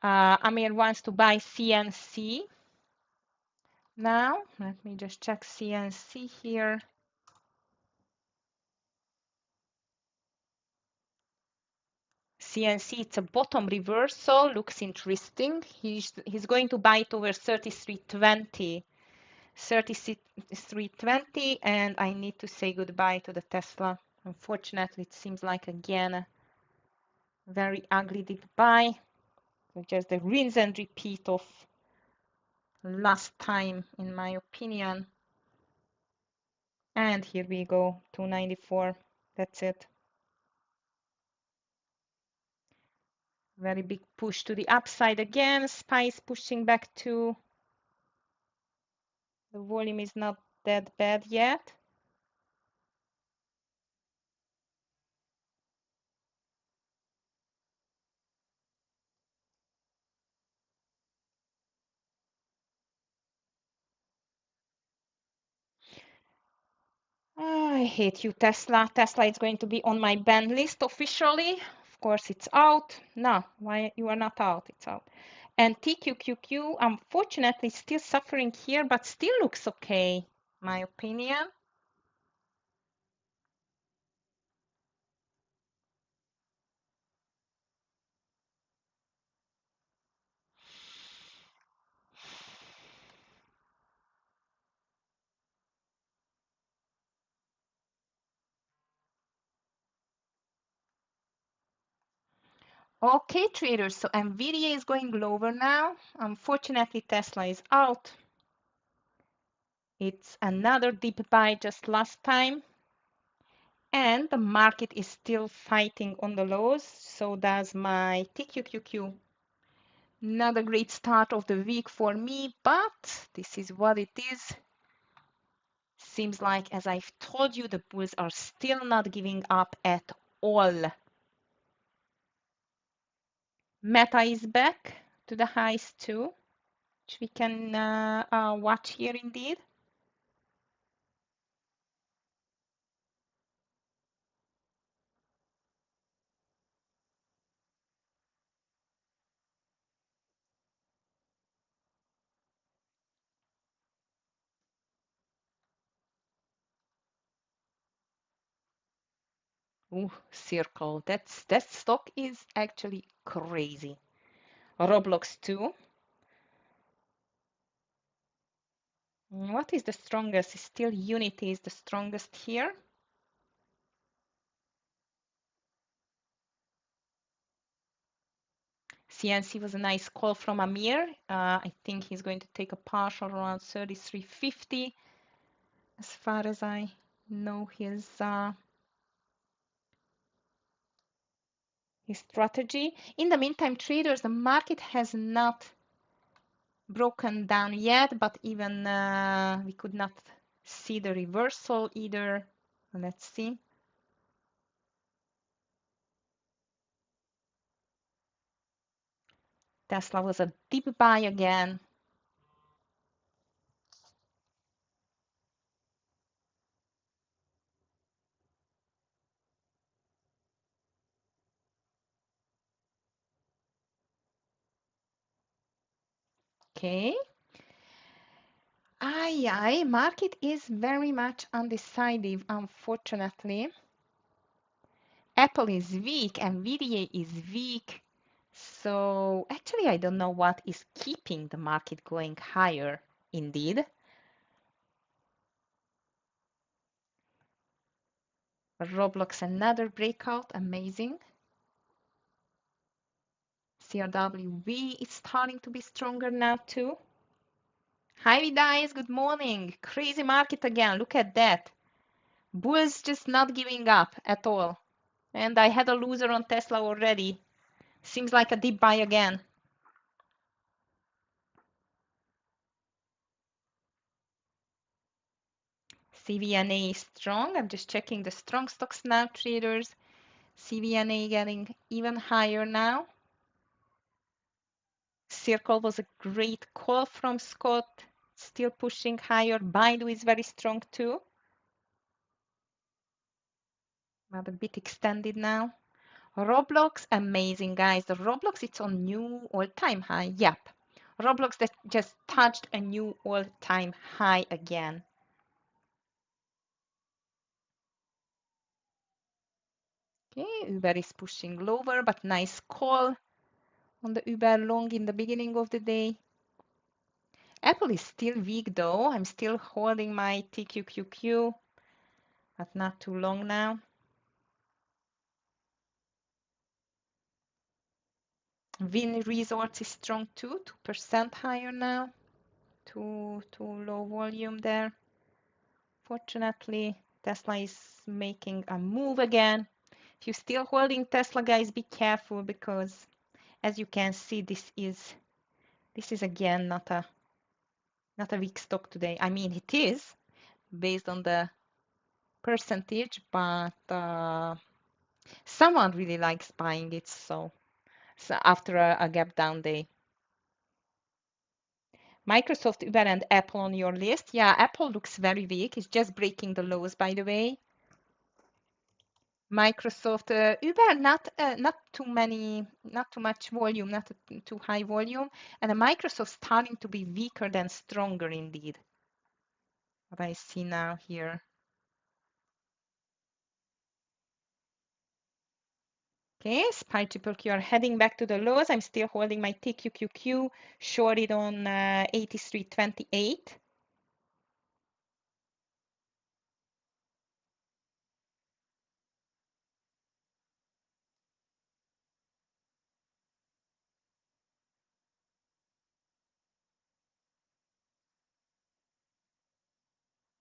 Amir wants to buy CNC. Now, let me just check CNC here. CNC, it's a bottom reversal, looks interesting. He's going to buy it over 33.20. 33.20, and I need to say goodbye to the Tesla. Unfortunately, it seems like again a very ugly dip buy. So just the rinse and repeat of last time, in my opinion. And here we go, 294. That's it. Very big push to the upside again. Spice pushing back to. The volume is not that bad yet. I hate you, Tesla. Tesla is going to be on my ban list officially. Of course, it's out. No, why you are not out? It's out. And TQQQ, unfortunately, still suffering here, but still looks okay, my opinion. Okay, traders, so NVIDIA is going lower now. Unfortunately, Tesla is out. It's another deep buy just last time. And the market is still fighting on the lows. So does my TQQQ. Not a great start of the week for me, but this is what it is. Seems like, as I've told you, the bulls are still not giving up at all. Meta is back to the highs too, which we can watch here indeed. Ooh, Circle. That stock is actually crazy. Roblox too. What is the strongest? Still Unity is the strongest here. CNC was a nice call from Amir. I think he's going to take a partial around 33.50 as far as I know his strategy. In the meantime, traders, the market has not broken down yet, but even we could not see the reversal either. Let's see. Tesla was a deep buy again. Okay. Market is very much undecided, unfortunately. Apple is weak, NVIDIA is weak. So actually, I don't know what is keeping the market going higher, indeed. Roblox, another breakout, amazing. CRWV is starting to be stronger now too. Hi guys, good morning. Crazy market again, look at that. Bulls just not giving up at all. And I had a loser on Tesla already. Seems like a deep buy again. CVNA is strong. I'm just checking the strong stocks now, traders. CVNA getting even higher now. Circle was a great call from Scott. Still pushing higher. Baidu is very strong too. Not a bit extended now. Roblox, amazing guys. The Roblox, it's on new all-time high. Yep. Roblox that just touched a new all-time high again. Okay, Uber is pushing lower, but nice call on the Uber long in the beginning of the day. Apple is still weak though. I'm still holding my TQQQ, but not too long now. Win Resorts is strong too, 2% higher now. Too low volume there. Fortunately, Tesla is making a move again. If you're still holding Tesla, guys, be careful because as you can see, this is again not a weak stock today. I mean, it is based on the percentage, but someone really likes buying it. So after a gap down day. Microsoft, Uber, and Apple on your list. Yeah, Apple looks very weak. It's just breaking the lows, by the way. Microsoft, Uber, not too much volume, not too high volume, and Microsoft starting to be weaker than stronger indeed. What I see now here. Okay, SPY triple Q are heading back to the lows. I'm still holding my TQQQ, shorted on 83.28.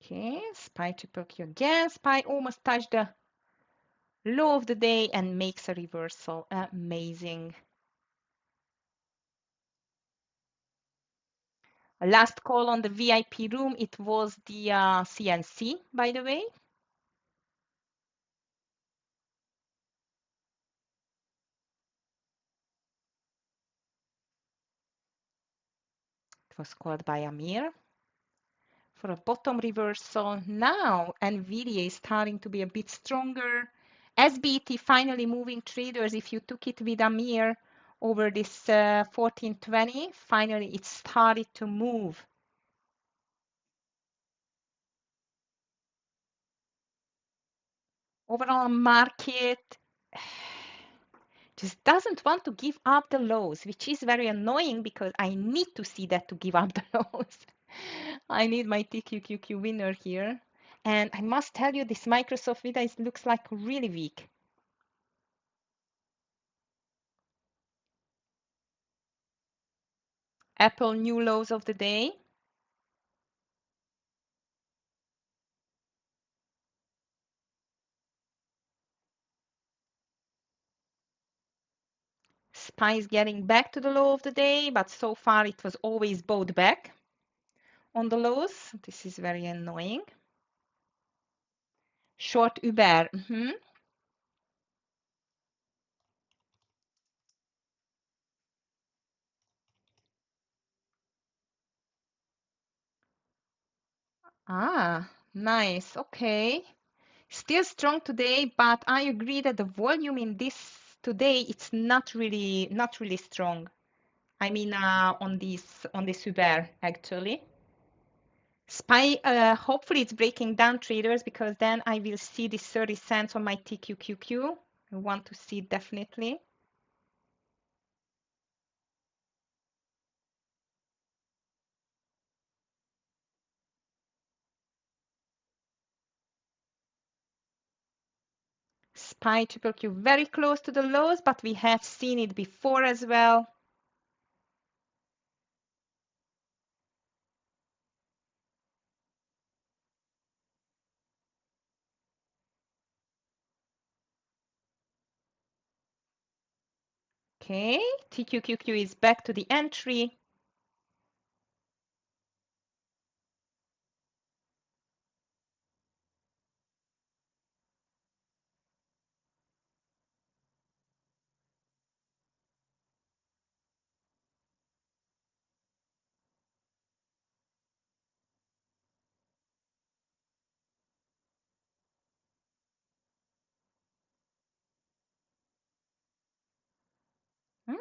Okay, SPY triple Q again. SPY almost touched the low of the day and makes a reversal. Amazing. Last call on the VIP room, it was the CNC, by the way. It was called by Amir for a bottom reversal. Now NVIDIA is starting to be a bit stronger. SBT finally moving traders. If you took it with Amir over this 1420, finally it started to move. Overall market just doesn't want to give up the lows, which is very annoying because I need to see that to give up the lows. I need my TQQQ winner here. And I must tell you, this Microsoft Vida looks like really weak. Apple new lows of the day. SPY is getting back to the low of the day, but so far it was always bought back on the lows. This is very annoying. Short Uber. Ah, nice. Okay. Still strong today, but I agree that the volume in this today it's not really strong. I mean on this Uber actually. SPY, hopefully it's breaking down traders because then I will see this 30 cents on my TQQQ. I want to see it definitely. SPY triple Q very close to the lows, but we have seen it before as well. Okay, TQQQ is back to the entry.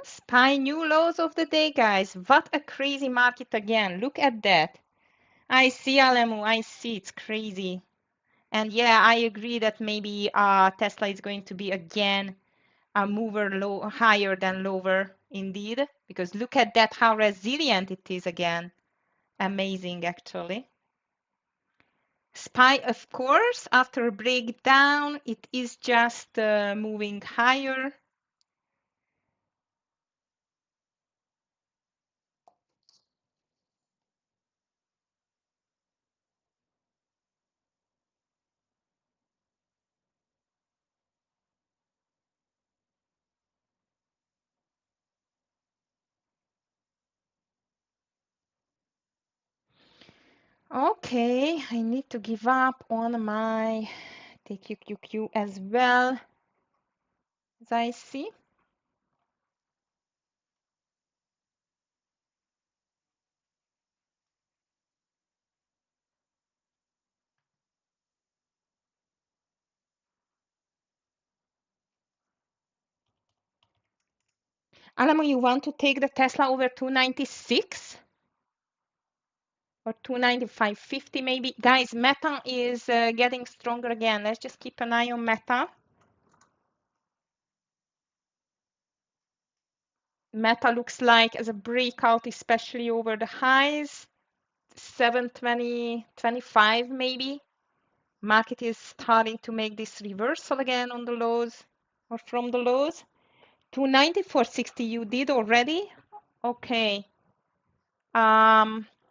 SPY new lows of the day, guys. What a crazy market again. Look at that. I see, Alemu. I see. It's crazy. And yeah, I agree that maybe Tesla is going to be again a mover low, higher than lower indeed. Because look at that, how resilient it is again. amazing actually. SPY, of course, after a breakdown, it is just moving higher. Okay, I need to give up on my TQQQ as well, as I see. Alamo, you want to take the Tesla over 296 or 295.50 maybe? Guys, Meta is getting stronger again. Let's just keep an eye on Meta. Meta looks like as a breakout, especially over the highs, 720.25 maybe. Market is starting to make this reversal again on the lows or from the lows. 294.60 you did already? Okay.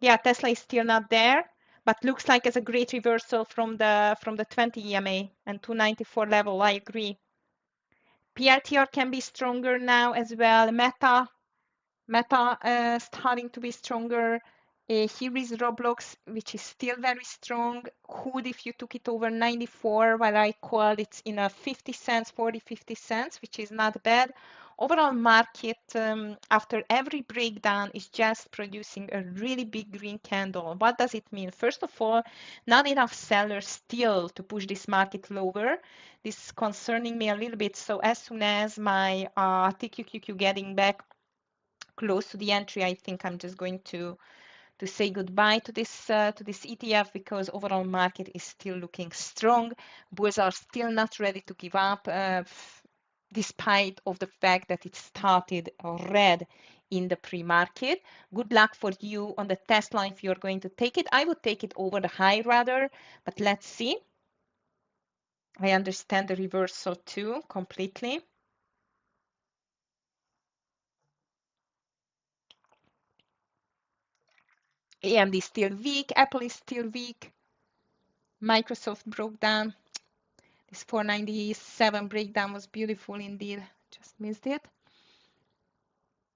Yeah, Tesla is still not there, but looks like it's a great reversal from the 20 EMA and 294 level. I agree. PRTR can be stronger now as well. Meta starting to be stronger. Here is Roblox, which is still very strong. Hood, if you took it over 94, while I called it's in a 50 cents, 40, 50 cents, which is not bad. Overall market, after every breakdown, is just producing a really big green candle. What does it mean? First of all, not enough sellers still to push this market lower. This is concerning me a little bit. So as soon as my TQQQ getting back close to the entry, I think I'm just going to say goodbye to this ETF because overall market is still looking strong. Bulls are still not ready to give up, despite of the fact that it started red in the pre-market. Good luck for you on the Tesla if you're going to take it. I would take it over the high rather, but let's see. I understand the reversal too completely. AMD is still weak, Apple is still weak, Microsoft broke down. This 497 breakdown was beautiful indeed. Just missed it.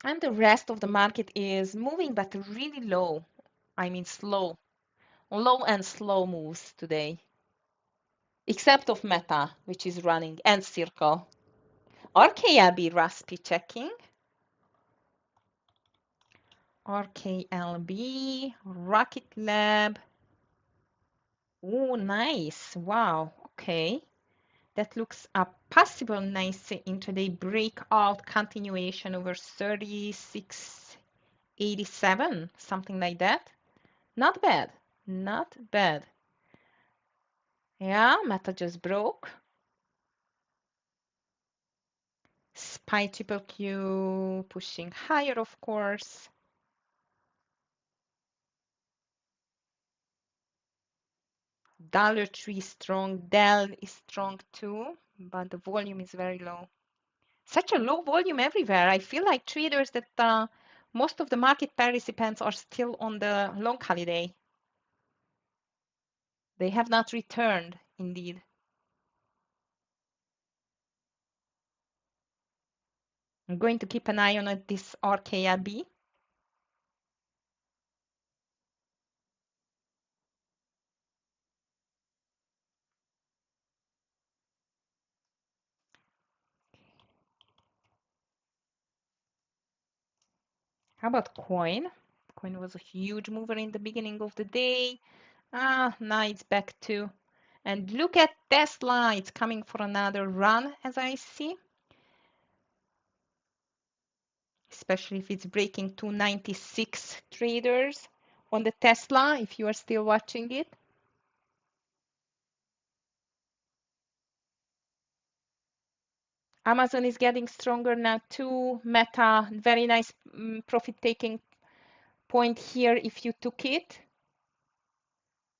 And the rest of the market is moving, but really low. I mean slow. Low and slow moves today. Except of Meta, which is running, and Circle. RKLB Raspi checking. RKLB, Rocket Lab. Oh, nice. Wow. Okay. That looks a possible nice intraday breakout continuation over 36.87, something like that. Not bad. Not bad. Yeah, Meta just broke. SPY triple Q pushing higher, of course. Dollar Tree strong. Dell is strong too, but the volume is very low. Such a low volume everywhere. I feel like traders that most of the market participants are still on the long holiday. They have not returned, indeed. I'm going to keep an eye on this RKLB. How about coin? Coin was a huge mover in the beginning of the day. Now it's back to. And look at Tesla. It's coming for another run, as I see. Especially if it's breaking 296 traders on the Tesla, if you are still watching it. Amazon is getting stronger now too. Meta, very nice profit-taking point here if you took it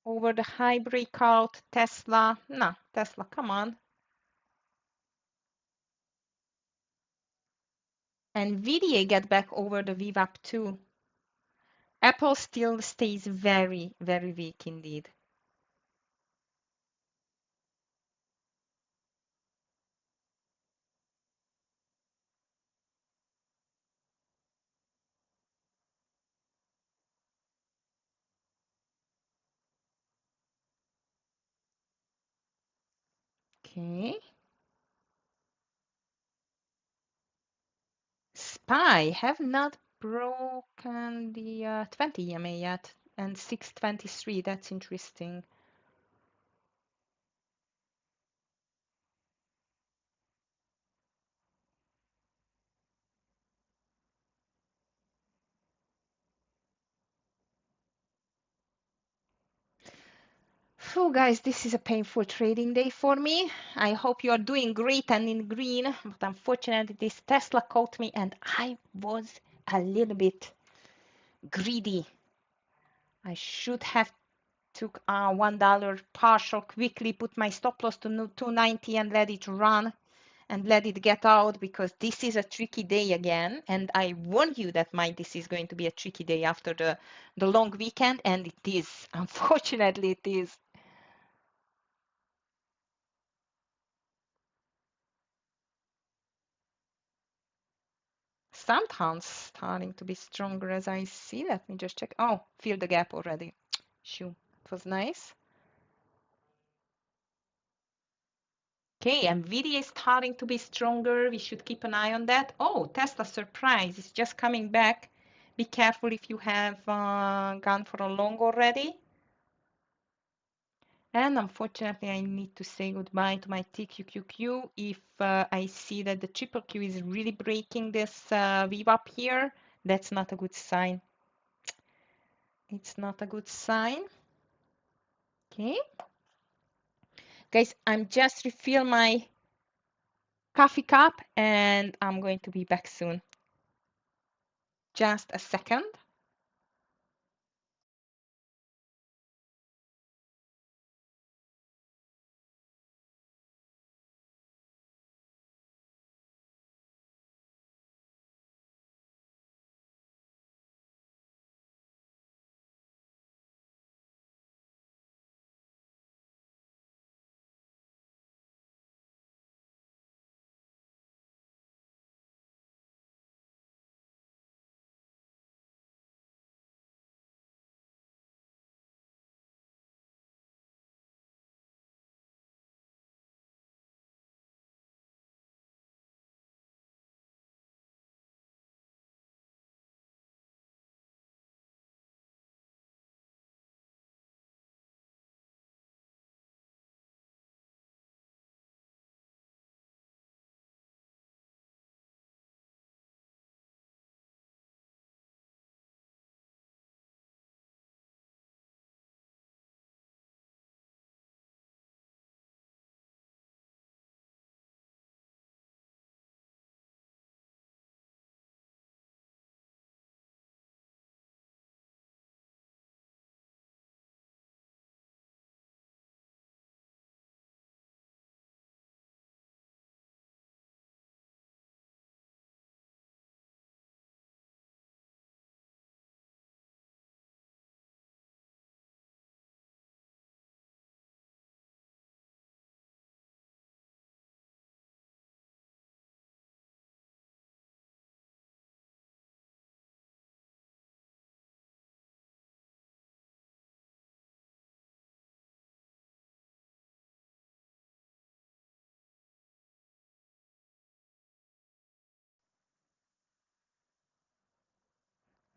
over the high breakout. Tesla, no, Tesla, come on. Nvidia get back over the VWAP too. Apple still stays very, very weak indeed. Okay. SPY have not broken the 20 EMA yet, and 623. That's interesting. So guys, this is a painful trading day for me. I hope you are doing great and in green, but unfortunately this Tesla caught me and I was a little bit greedy. I should have took $1 partial quickly, put my stop loss to 290 and let it run and let it get out, because this is a tricky day again. And I warn you that this is going to be a tricky day after the long weekend, and it is. Unfortunately, it is. Sometimes starting to be stronger as I see. Let me just check. Oh, feel the gap already. Shoo, it was nice. Okay, Nvidia is starting to be stronger. We should keep an eye on that. Oh, Tesla surprise is just coming back. Be careful if you have gone for a long already. And unfortunately, I need to say goodbye to my TQQQ if I see that the triple Q is really breaking this VWAP here. That's not a good sign. It's not a good sign. Okay. Guys, I'm just refill my coffee cup and I'm going to be back soon. Just a second.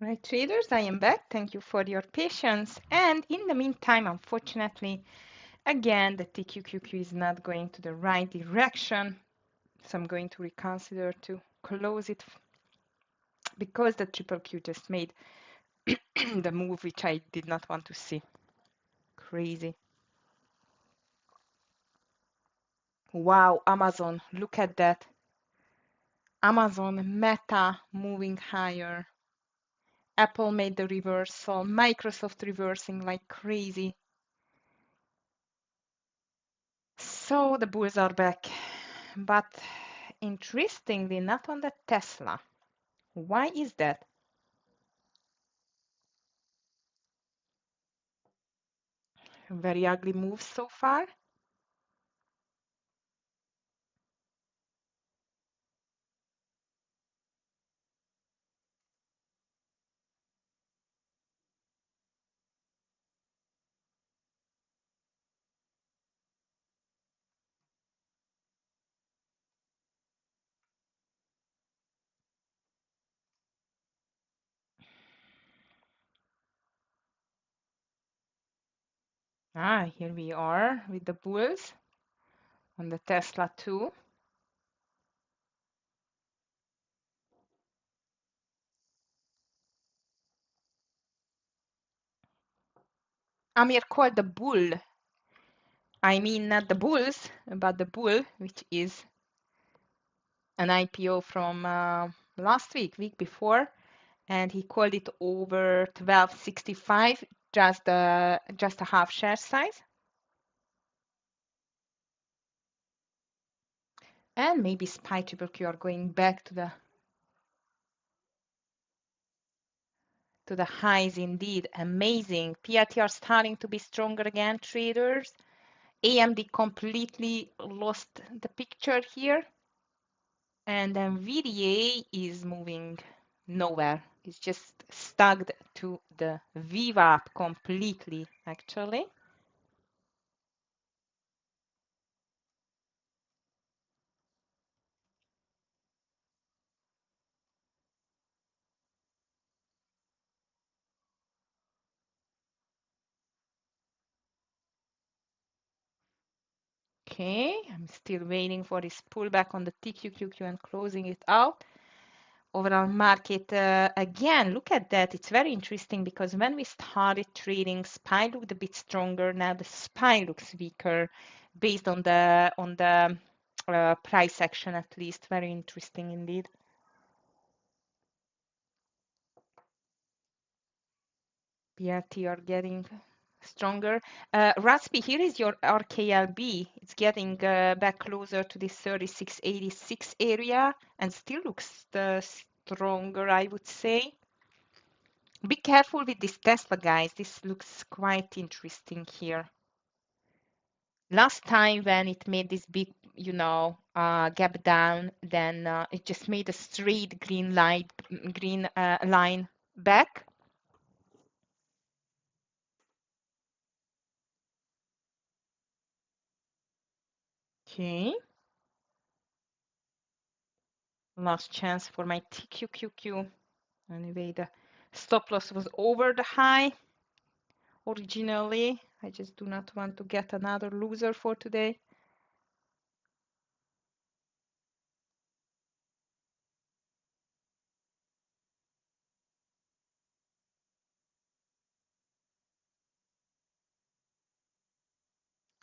Right, traders, I am back. Thank you for your patience. And in the meantime, unfortunately, again, the TQQQ is not going to the right direction. So I'm going to reconsider to close it because the triple Q just made the move which I did not want to see. Crazy. Wow, Amazon, look at that. Amazon Meta moving higher. Apple made the reversal, Microsoft reversing like crazy. So the bulls are back, but interestingly, not on the Tesla. Why is that? Very ugly moves so far. Here we are with the bulls on the Tesla too. Amir called the bull. I mean, not the bulls, but the bull, which is an IPO from last week before, and he called it over 1265, just a half share size. And maybe SPY triple Q are going back to the highs indeed. Amazing. PRT are starting to be stronger again, traders. AMD completely lost the picture here. And NVDA is moving nowhere. It's just stuck to the VWAP completely, actually. Okay, I'm still waiting for this pullback on the TQQQ and closing it out. Overall market, again, look at that. It's very interesting because when we started trading, SPY looked a bit stronger. Now the SPY looks weaker based on the price action, at least. Very interesting indeed. BRT are getting stronger. Ratsby, here is your RKLB. It's getting back closer to this 3686 area and still looks stronger, I would say. Be careful with this Tesla, guys. This looks quite interesting here. Last time when it made this big, gap down, then it just made a straight green line back. Okay. Last chance for my TQQQ. Anyway, the stop loss was over the high originally. I just do not want to get another loser for today.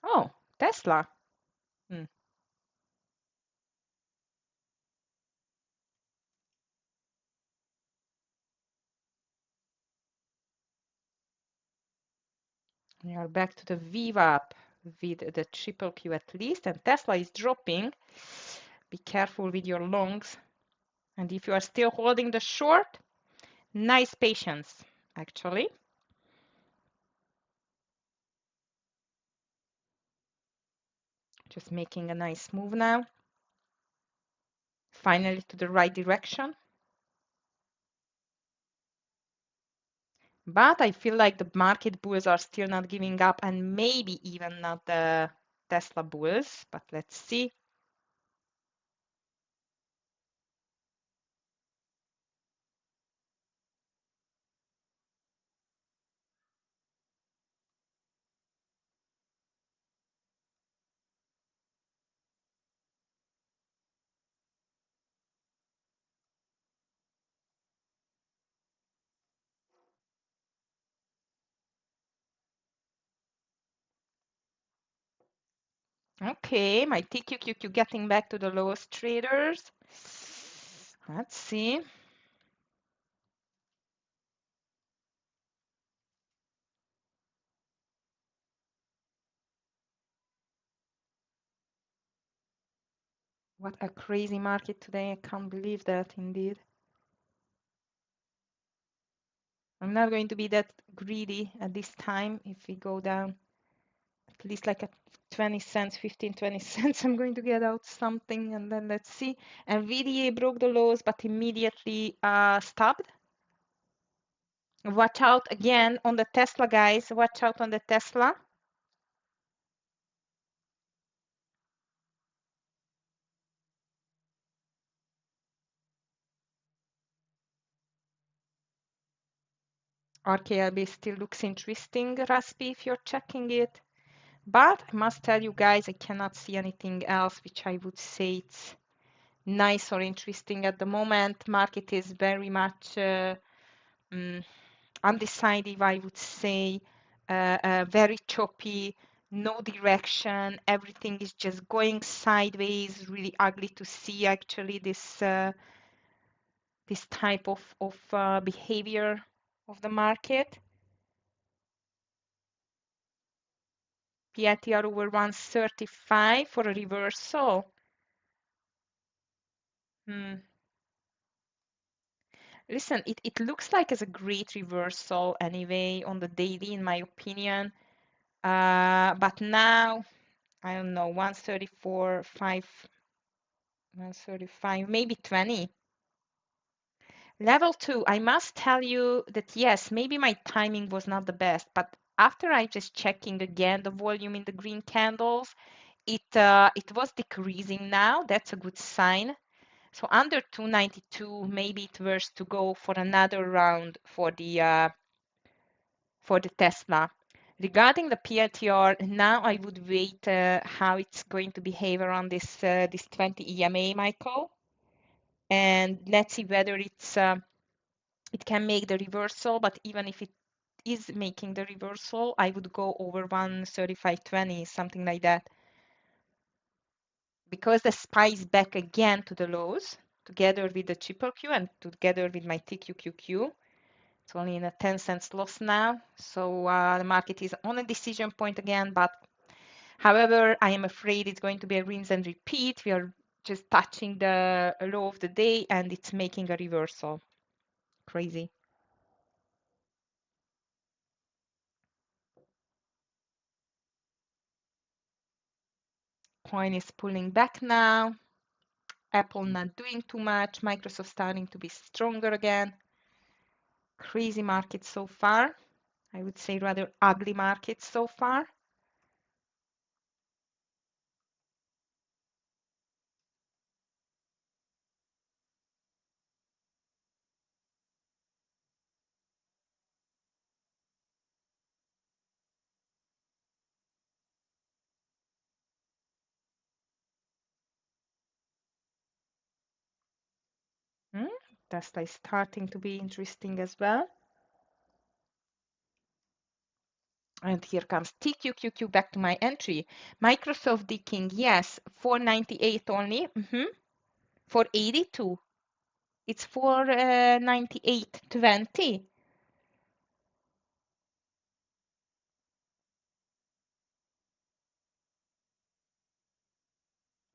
Oh, Tesla. Hmm. We are back to the VWAP with the triple Q at least, and Tesla is dropping. Be careful with your longs. And if you are still holding the short, nice patience, actually. Just making a nice move now. Finally to the right direction. But I feel like the market bulls are still not giving up, and maybe even not the Tesla bulls, but let's see. Okay, my TQQQ getting back to the lowest traders. Let's see. What a crazy market today. I can't believe that indeed. I'm not going to be that greedy at this time. If we go down at least like a 20 cents, 15, 20 cents, I'm going to get out something, and then let's see. NVIDIA broke the lows, but immediately stopped. Watch out again on the Tesla, guys. Watch out on the Tesla. RKLB still looks interesting, Raspi, if you're checking it. But I must tell you guys, I cannot see anything else which I would say it's nice or interesting at the moment. Market is very much undecided, I would say, very choppy, no direction. Everything is just going sideways. Really ugly to see actually this this type of behavior of the market. PITR over 135 for a reversal. Listen, it looks like it's a great reversal anyway on the daily, in my opinion. But now, I don't know, 134, 135, maybe 20. Level 2, I must tell you that yes, maybe my timing was not the best, but after I just checking again the volume in the green candles, it was decreasing now. That's a good sign. So under 292, maybe it worth to go for another round for the Tesla. Regarding the PLTR, now I would wait how it's going to behave around this 20 EMA, Michael, and let's see whether it can make the reversal. But even if it is making the reversal, I would go over 135.20, something like that, because the SPY is back again to the lows, together with the triple Q and together with my TQQQ. It's only in a 10 cents loss now. So the market is on a decision point again. But however, I am afraid it's going to be a rinse and repeat. We are just touching the low of the day and it's making a reversal. Crazy. Coin is pulling back now. Apple not doing too much. Microsoft starting to be stronger again. Crazy market so far. I would say rather ugly market so far. Tesla is starting to be interesting as well. And here comes TQQQ back to my entry. Microsoft decking, yes, 498 only. 482. It's 498.20.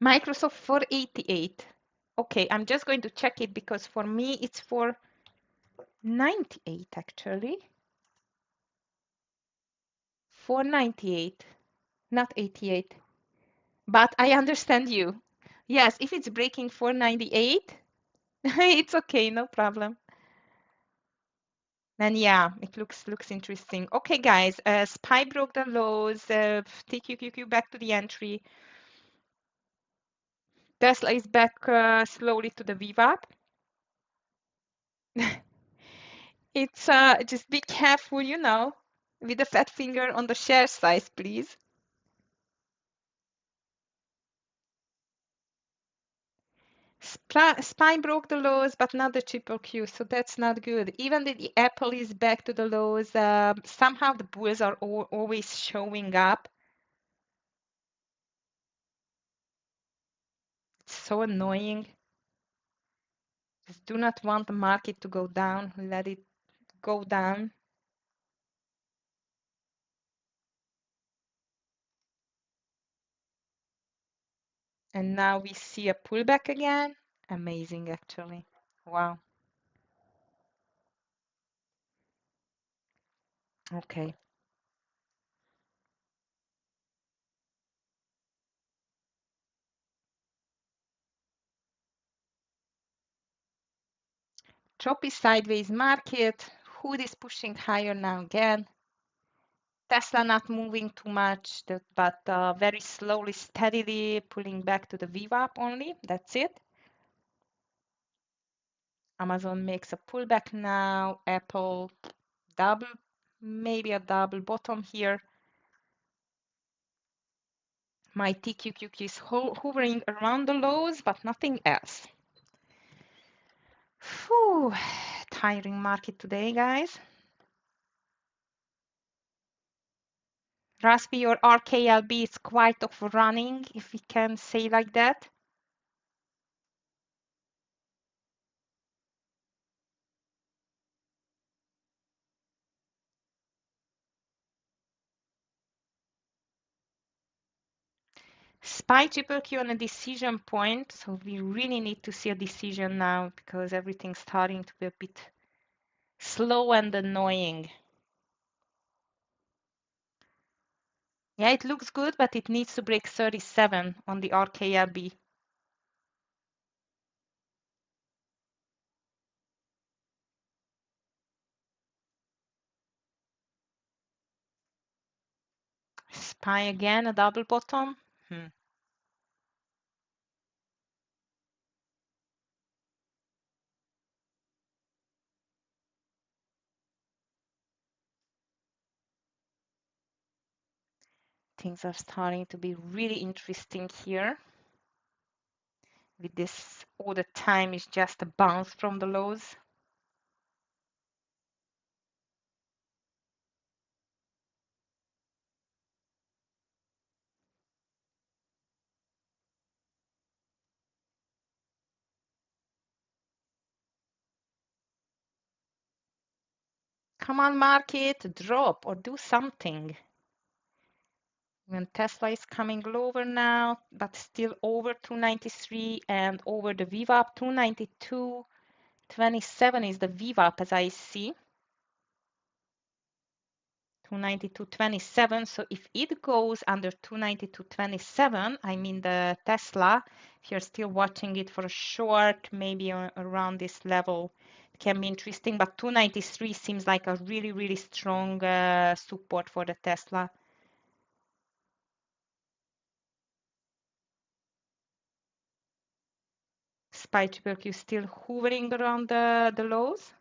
Microsoft 488. Okay, I'm just going to check it because for me it's 498 actually. 498, not 88. But I understand you. Yes, if it's breaking 498, it's okay, no problem. And yeah, it looks interesting. Okay, guys, SPY broke the lows. TQQQ back to the entry. Tesla is back slowly to the VWAP. It's just be careful, you know, with the fat finger on the share size, please. SPY broke the lows, but not the triple Q, so that's not good. Even the Apple is back to the lows. Somehow the bulls are always showing up. It's so annoying. Just do not want the market to go down. Let it go down. And now we see a pullback again. Amazing, actually. Wow. Okay. Choppy sideways market. Hood is pushing higher now again. Tesla not moving too much, but very slowly, steadily pulling back to the VWAP only. That's it. Amazon makes a pullback now. Apple double, maybe a double bottom here. My TQQQ is hovering around the lows, but nothing else. Whew, tiring market today, guys. Raspi or RKLB is quite overrunning, if we can say like that. SPY triple Q on a decision point, so we really need to see a decision now because everything's starting to be a bit slow and annoying. Yeah, it looks good, but it needs to break 37 on the RKLB. SPY again, a double bottom. Things are starting to be really interesting here. With this, all the time is just a bounce from the lows. Come on, market, drop or do something. When Tesla is coming lower now, but still over 293 and over the VWAP 292.27 is the VWAP as I see. 292.27. So if it goes under 292.27, I mean the Tesla, if you're still watching it for a short, maybe around this level, it can be interesting. But 293 seems like a really, really strong support for the Tesla. SPY triple Q still hovering around the lows.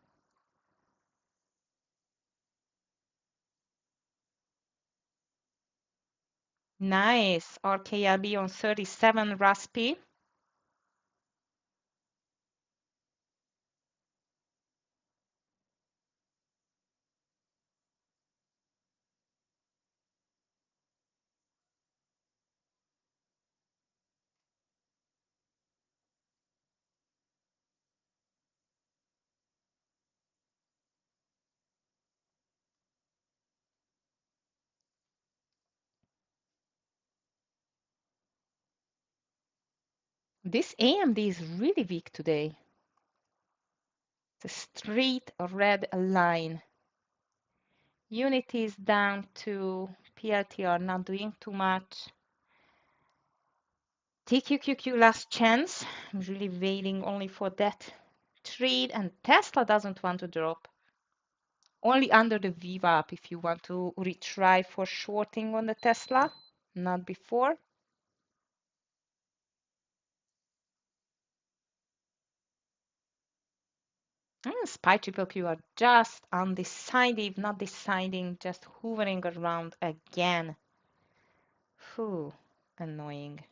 Nice. RKLB on 37 Raspi. This AMD is really weak today. It's a straight red line. Unity is down to PLT are not doing too much. TQQQ last chance. I'm really waiting only for that trade, and Tesla doesn't want to drop. Only under the VWAP if you want to retry for shorting on the Tesla, not before. SPY triple Q are just undecided, not deciding, just hovering around again. Whew, annoying.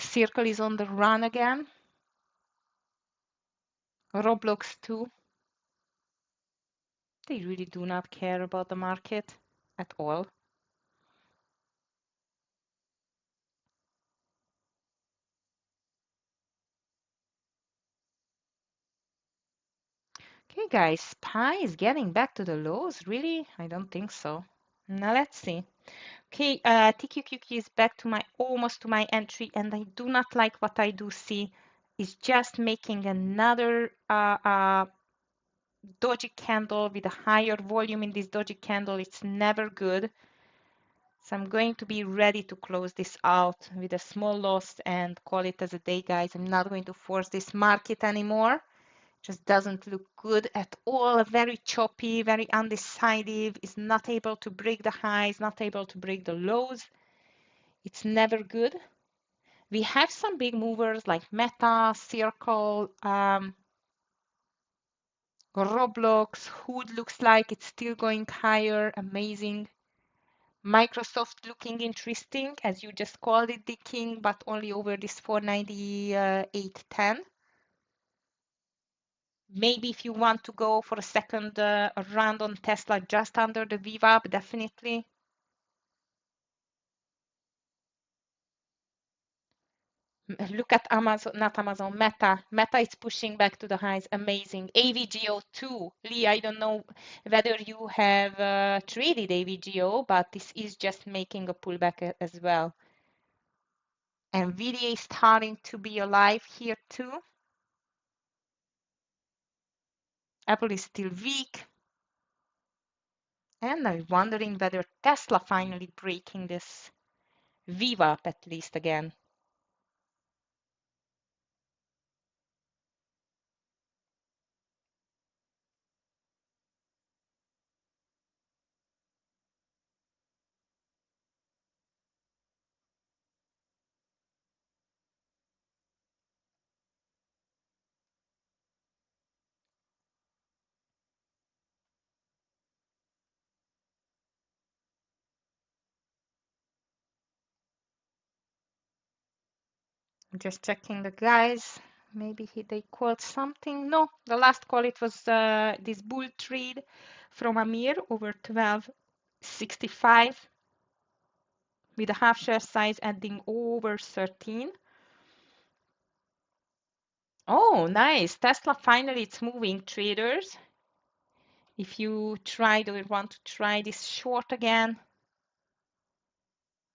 Circle is on the run again. Roblox too. They really do not care about the market at all. Okay, guys, SPY is getting back to the lows. Really? I don't think so. Now let's see. Okay, TQQQ is back to my almost to my entry, and I do not like what I do see. Is just making another doji candle with a higher volume in this doji candle. It's never good. So I'm going to be ready to close this out with a small loss and call it as a day, guys. I'm not going to force this market anymore. Just doesn't look good at all. Very choppy, very undecided. Is not able to break the highs, not able to break the lows. It's never good. We have some big movers like Meta, Circle, Roblox. Hood looks like it's still going higher. Amazing. Microsoft looking interesting, as you just called it, the king, but only over this 498.10. Maybe if you want to go for a second round on Tesla just under the VWAP, definitely. Look at Amazon, not Amazon, Meta. Meta is pushing back to the highs. Amazing. AVGO too. Lee, I don't know whether you have traded AVGO, but this is just making a pullback as well. NVIDIA is starting to be alive here too. Apple is still weak. And I'm wondering whether Tesla finally breaking this VWAP at least again. I'm just checking the guys. Maybe they called something. No, the last call it was this bull trade from Amir over 1265 with a half share size ending over 13. Oh, nice. Tesla finally it's moving, traders. If you tried or want to try this short again,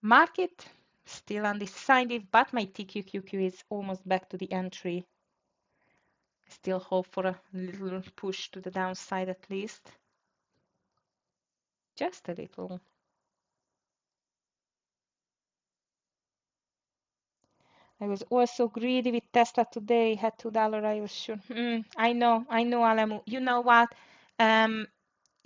market still undecided, but my TQQQ is almost back to the entry. Still hope for a little push to the downside at least. Just a little. I was also greedy with Tesla today, had $2, I was sure. I know, Alamu. You know what? Um,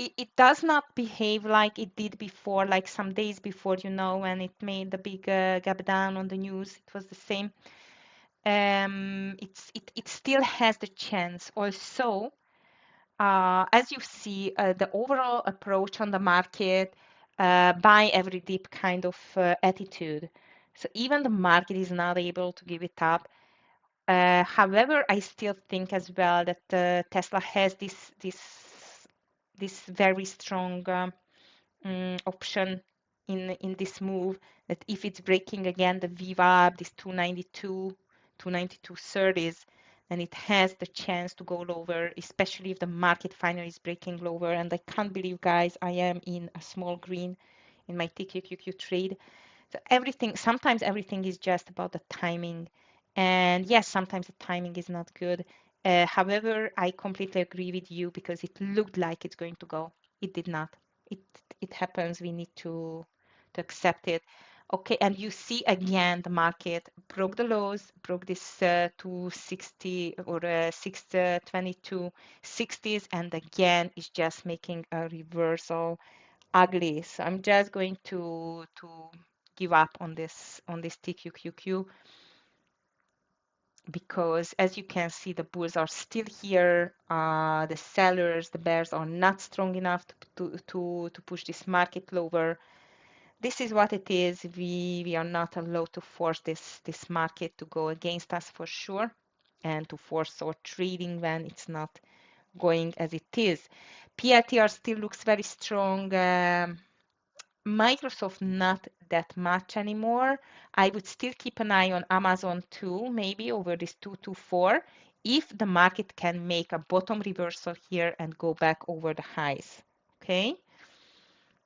it does not behave like it did before, like some days before, when it made the big gap down on the news. It was the same. It still has the chance. Also, as you see, the overall approach on the market, buy every dip kind of attitude. So even the market is not able to give it up. However, I still think as well that Tesla has this very strong option in this move, that if it's breaking again the VWAP, this 292.30s, then it has the chance to go lower, especially if the market finally is breaking lower. And I can't believe, guys, I am in a small green in my TQQQ trade. So sometimes everything is just about the timing. And yes, sometimes the timing is not good. However, I completely agree with you because it looked like it's going to go. It did not. It it happens. We need to accept it. Okay, and you see again the market broke the lows, broke this 260 or 622 60s, and again is just making a reversal ugly. So I'm just going to give up on this TQQQ because as you can see, the bulls are still here. The sellers, the bears are not strong enough to push this market lower. this is what it is. We are not allowed to force this market to go against us for sure, and to force our trading when it's not going as it is. PLTR still looks very strong. Microsoft not that much anymore. I would still keep an eye on Amazon too, maybe over this 224, if the market can make a bottom reversal here and go back over the highs. Okay.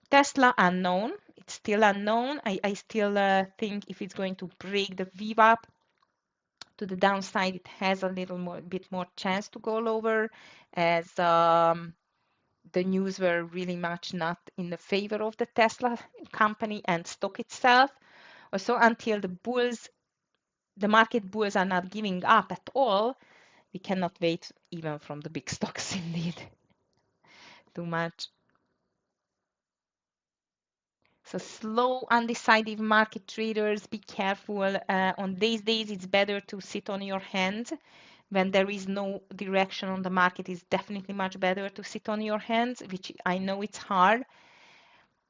Tesla unknown. It's still unknown. I still think if it's going to break the VWAP to the downside, it has a little more, bit more chance to go lower, as the news were really much not in the favor of the Tesla company and stock itself. Also, until the market bulls are not giving up at all, we cannot wait even from the big stocks indeed. Too much. So slow, undecided market traders, be careful. On these days, it's better to sit on your hands. When there is no direction on the market, it's definitely much better to sit on your hands, which I know it's hard.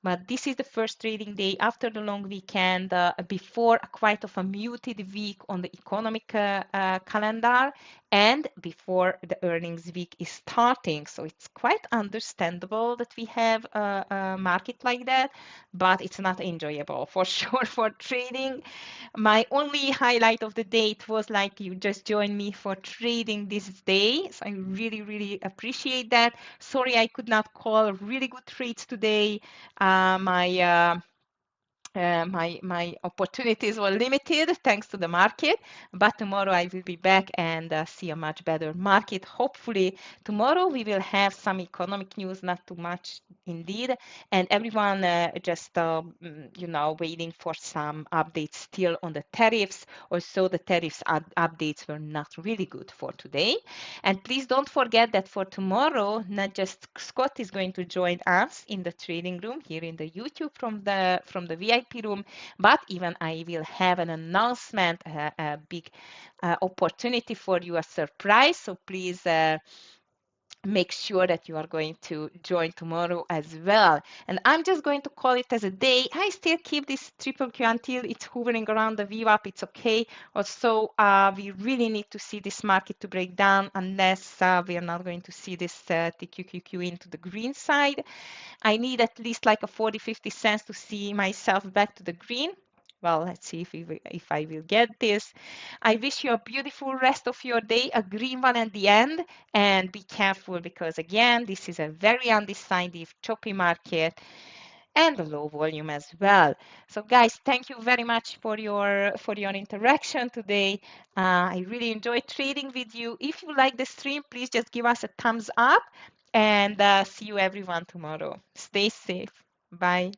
But this is the first trading day after the long weekend, before quite of a muted week on the economic calendar, and before the earnings week is starting. So it's quite understandable that we have a market like that, but it's not enjoyable for sure for trading. My only highlight of the day, it was like you just joined me for trading this day. So I really, really appreciate that. Sorry, I could not call really good trades today. My opportunities were limited thanks to the market, but tomorrow I will be back and see a much better market. Hopefully tomorrow we will have some economic news, not too much indeed, and everyone just waiting for some updates still on the tariffs. Also, the tariffs updates were not really good for today. And please don't forget that for tomorrow, not just Scott is going to join us in the trading room here in the YouTube from the VIP room, but even I will have an announcement, a big opportunity for you, a surprise. So please make sure that you are going to join tomorrow as well. And I'm just going to call it as a day. I still keep this triple Q until it's hovering around the VWAP. It's okay. Also, we really need to see this market to break down, unless we are not going to see this TQQQ into the green side. I need at least like a 40-50 cents to see myself back to the green. Well, let's see if I will get this. I wish you a beautiful rest of your day, a green one at the end, and be careful because again, this is a very undecided, choppy market and a low volume as well. So guys, thank you very much for your interaction today. I really enjoyed trading with you. If you like the stream, please just give us a thumbs up, and see you everyone tomorrow. Stay safe. Bye.